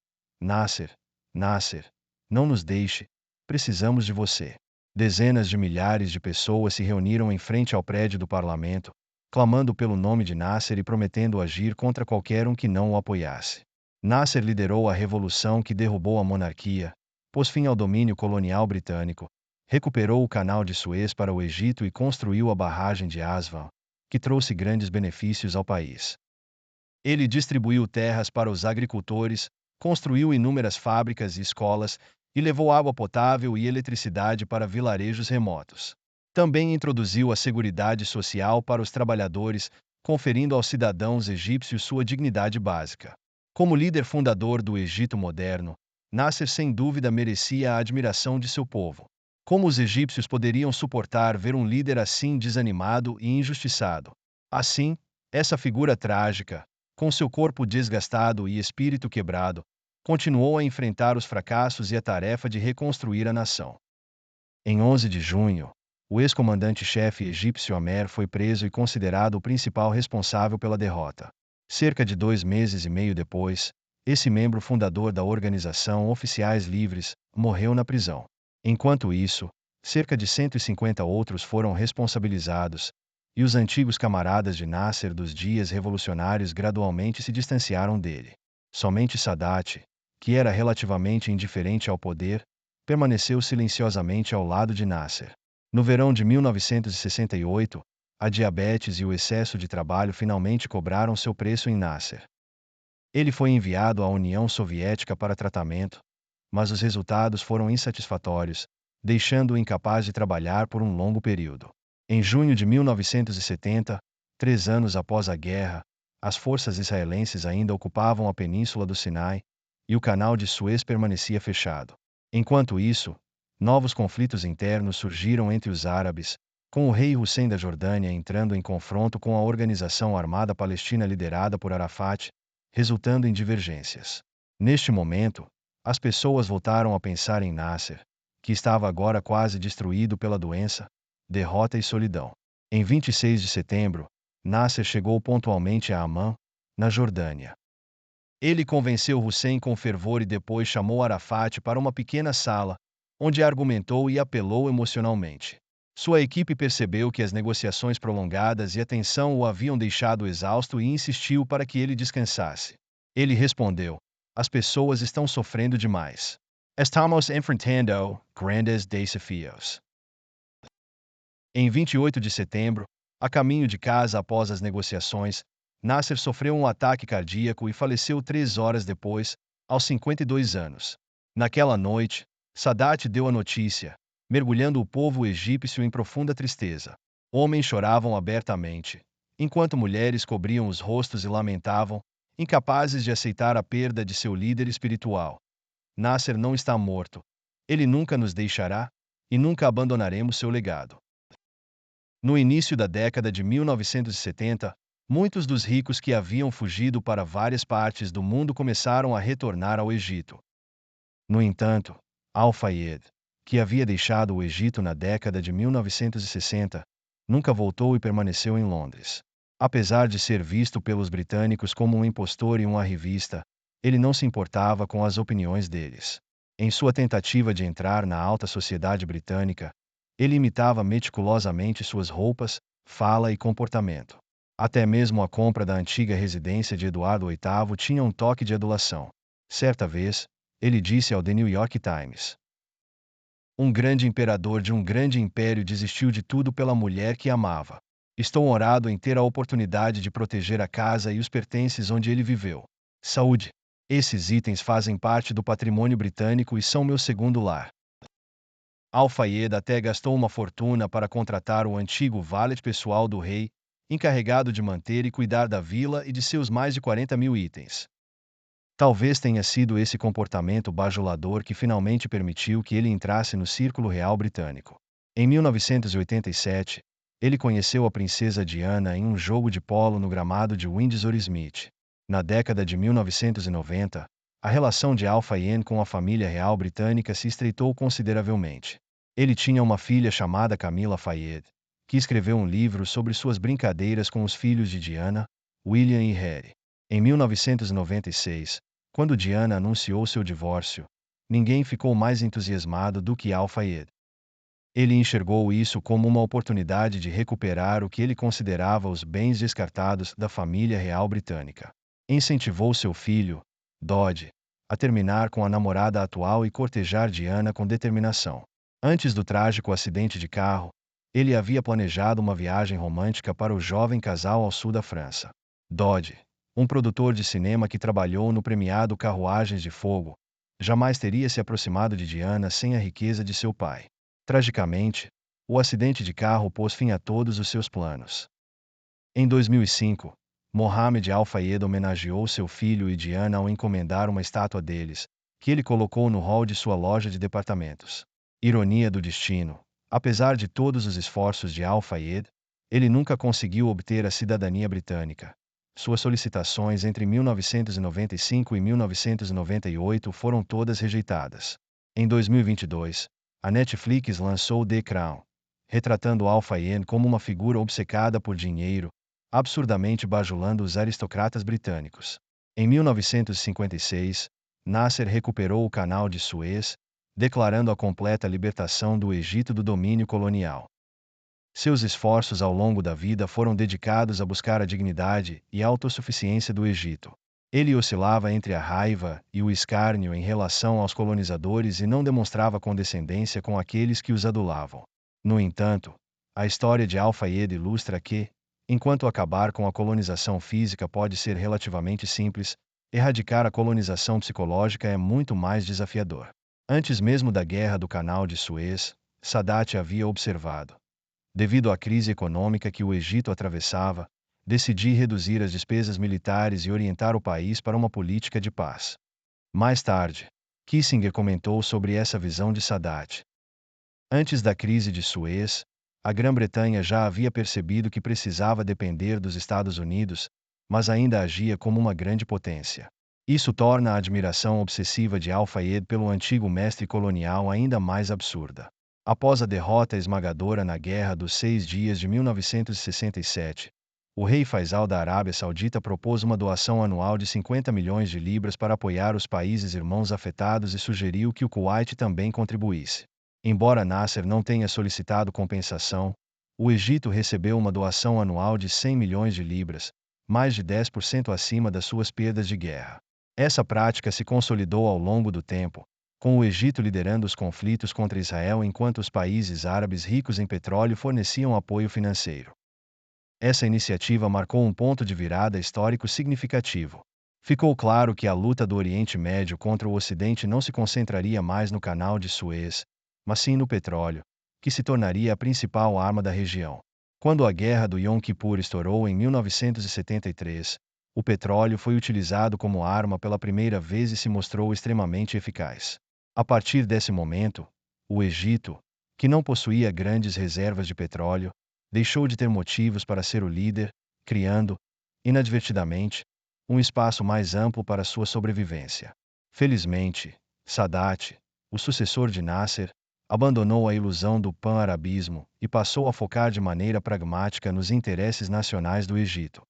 Nasser, Nasser, não nos deixe, precisamos de você. Dezenas de milhares de pessoas se reuniram em frente ao prédio do parlamento, clamando pelo nome de Nasser e prometendo agir contra qualquer um que não o apoiasse. Nasser liderou a revolução que derrubou a monarquia, pôs fim ao domínio colonial britânico, recuperou o canal de Suez para o Egito e construiu a barragem de Aswan, que trouxe grandes benefícios ao país. Ele distribuiu terras para os agricultores, construiu inúmeras fábricas e escolas, e levou água potável e eletricidade para vilarejos remotos. Também introduziu a Seguridade Social para os trabalhadores, conferindo aos cidadãos egípcios sua dignidade básica. Como líder fundador do Egito moderno, Nasser sem dúvida merecia a admiração de seu povo. Como os egípcios poderiam suportar ver um líder assim desanimado e injustiçado? Assim, essa figura trágica, com seu corpo desgastado e espírito quebrado, continuou a enfrentar os fracassos e a tarefa de reconstruir a nação. Em 11 de junho, o ex-comandante-chefe egípcio Amer foi preso e considerado o principal responsável pela derrota. Cerca de 2 meses e meio depois, esse membro fundador da organização Oficiais Livres morreu na prisão. Enquanto isso, cerca de 150 outros foram responsabilizados, e os antigos camaradas de Nasser dos dias revolucionários gradualmente se distanciaram dele. Somente Sadat, que era relativamente indiferente ao poder, permaneceu silenciosamente ao lado de Nasser. No verão de 1968, a diabetes e o excesso de trabalho finalmente cobraram seu preço em Nasser. Ele foi enviado à União Soviética para tratamento, mas os resultados foram insatisfatórios, deixando-o incapaz de trabalhar por um longo período. Em junho de 1970, 3 anos após a guerra, as forças israelenses ainda ocupavam a península do Sinai, e o canal de Suez permanecia fechado. Enquanto isso, Novos conflitos internos surgiram entre os árabes, com o rei Hussein da Jordânia entrando em confronto com a organização armada palestina liderada por Arafat, resultando em divergências. Neste momento, as pessoas voltaram a pensar em Nasser, que estava agora quase destruído pela doença, derrota e solidão. Em 26 de setembro, Nasser chegou pontualmente a Amman, na Jordânia. Ele convenceu Hussein com fervor e depois chamou Arafat para uma pequena sala, onde argumentou e apelou emocionalmente. Sua equipe percebeu que as negociações prolongadas e a tensão o haviam deixado exausto e insistiu para que ele descansasse. Ele respondeu: as pessoas estão sofrendo demais. Estamos enfrentando grandes desafios. Em 28 de setembro, a caminho de casa após as negociações, Nasser sofreu um ataque cardíaco e faleceu 3 horas depois, aos 52 anos. Naquela noite, Sadat deu a notícia, mergulhando o povo egípcio em profunda tristeza. Homens choravam abertamente, enquanto mulheres cobriam os rostos e lamentavam, incapazes de aceitar a perda de seu líder espiritual. Nasser não está morto. Ele nunca nos deixará, e nunca abandonaremos seu legado. No início da década de 1970, muitos dos ricos que haviam fugido para várias partes do mundo começaram a retornar ao Egito. No entanto, Al-Fayed, que havia deixado o Egito na década de 1960, nunca voltou e permaneceu em Londres. Apesar de ser visto pelos britânicos como um impostor e um arrivista, ele não se importava com as opiniões deles. Em sua tentativa de entrar na alta sociedade britânica, ele imitava meticulosamente suas roupas, fala e comportamento. Até mesmo a compra da antiga residência de Eduardo VIII tinha um toque de adulação. Certa vez, ele disse ao The New York Times: um grande imperador de um grande império desistiu de tudo pela mulher que amava. Estou honrado em ter a oportunidade de proteger a casa e os pertences onde ele viveu. Saúde. Esses itens fazem parte do patrimônio britânico e são meu segundo lar. Al-Fayed até gastou uma fortuna para contratar o antigo valet pessoal do rei, encarregado de manter e cuidar da vila e de seus mais de 40 mil itens. Talvez tenha sido esse comportamento bajulador que finalmente permitiu que ele entrasse no círculo real britânico. Em 1987, ele conheceu a princesa Diana em um jogo de polo no gramado de Windsor Smith. Na década de 1990, a relação de Al-Fayed com a família real britânica se estreitou consideravelmente. Ele tinha uma filha chamada Camilla Fayed, que escreveu um livro sobre suas brincadeiras com os filhos de Diana, William e Harry. Em 1996, quando Diana anunciou seu divórcio, ninguém ficou mais entusiasmado do que Al-Fayed. Ele enxergou isso como uma oportunidade de recuperar o que ele considerava os bens descartados da família real britânica. Incentivou seu filho, Dodi, a terminar com a namorada atual e cortejar Diana com determinação. Antes do trágico acidente de carro, ele havia planejado uma viagem romântica para o jovem casal ao sul da França. Dodi, um produtor de cinema que trabalhou no premiado Carruagens de Fogo, jamais teria se aproximado de Diana sem a riqueza de seu pai. Tragicamente, o acidente de carro pôs fim a todos os seus planos. Em 2005, Mohammed Al-Fayed homenageou seu filho e Diana ao encomendar uma estátua deles, que ele colocou no hall de sua loja de departamentos. Ironia do destino, apesar de todos os esforços de Al-Fayed, ele nunca conseguiu obter a cidadania britânica. Suas solicitações entre 1995 e 1998 foram todas rejeitadas. Em 2022, a Netflix lançou The Crown, retratando Al-Fayed como uma figura obcecada por dinheiro, absurdamente bajulando os aristocratas britânicos. Em 1956, Nasser recuperou o Canal de Suez, declarando a completa libertação do Egito do domínio colonial. Seus esforços ao longo da vida foram dedicados a buscar a dignidade e a autossuficiência do Egito. Ele oscilava entre a raiva e o escárnio em relação aos colonizadores e não demonstrava condescendência com aqueles que os adulavam. No entanto, a história de Al-Fayed ilustra que, enquanto acabar com a colonização física pode ser relativamente simples, erradicar a colonização psicológica é muito mais desafiador. Antes mesmo da Guerra do Canal de Suez, Sadat havia observado: devido à crise econômica que o Egito atravessava, decidi reduzir as despesas militares e orientar o país para uma política de paz. Mais tarde, Kissinger comentou sobre essa visão de Sadat: Antes da crise de Suez, a Grã-Bretanha já havia percebido que precisava depender dos Estados Unidos, mas ainda agia como uma grande potência. Isso torna a admiração obsessiva de Al-Fayed pelo antigo mestre colonial ainda mais absurda. Após a derrota esmagadora na Guerra dos 6 Dias de 1967, o rei Faisal da Arábia Saudita propôs uma doação anual de 50 milhões de libras para apoiar os países irmãos afetados e sugeriu que o Kuwait também contribuísse. Embora Nasser não tenha solicitado compensação, o Egito recebeu uma doação anual de 100 milhões de libras, mais de 10% acima das suas perdas de guerra. Essa prática se consolidou ao longo do tempo, com o Egito liderando os conflitos contra Israel enquanto os países árabes ricos em petróleo forneciam apoio financeiro. Essa iniciativa marcou um ponto de virada histórico significativo. Ficou claro que a luta do Oriente Médio contra o Ocidente não se concentraria mais no Canal de Suez, mas sim no petróleo, que se tornaria a principal arma da região. Quando a Guerra do Yom Kippur estourou em 1973, o petróleo foi utilizado como arma pela primeira vez e se mostrou extremamente eficaz. A partir desse momento, o Egito, que não possuía grandes reservas de petróleo, deixou de ter motivos para ser o líder, criando, inadvertidamente, um espaço mais amplo para sua sobrevivência. Felizmente, Sadat, o sucessor de Nasser, abandonou a ilusão do pan-arabismo e passou a focar de maneira pragmática nos interesses nacionais do Egito.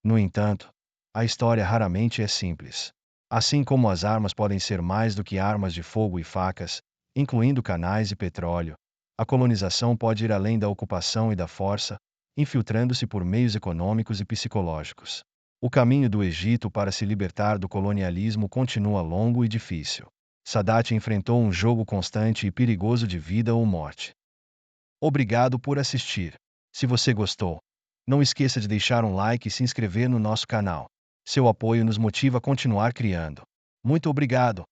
No entanto, a história raramente é simples. Assim como as armas podem ser mais do que armas de fogo e facas, incluindo canais e petróleo, a colonização pode ir além da ocupação e da força, infiltrando-se por meios econômicos e psicológicos. O caminho do Egito para se libertar do colonialismo continua longo e difícil. Sadat enfrentou um jogo constante e perigoso de vida ou morte. Obrigado por assistir. Se você gostou, não esqueça de deixar um like e se inscrever no nosso canal. Seu apoio nos motiva a continuar criando. Muito obrigado!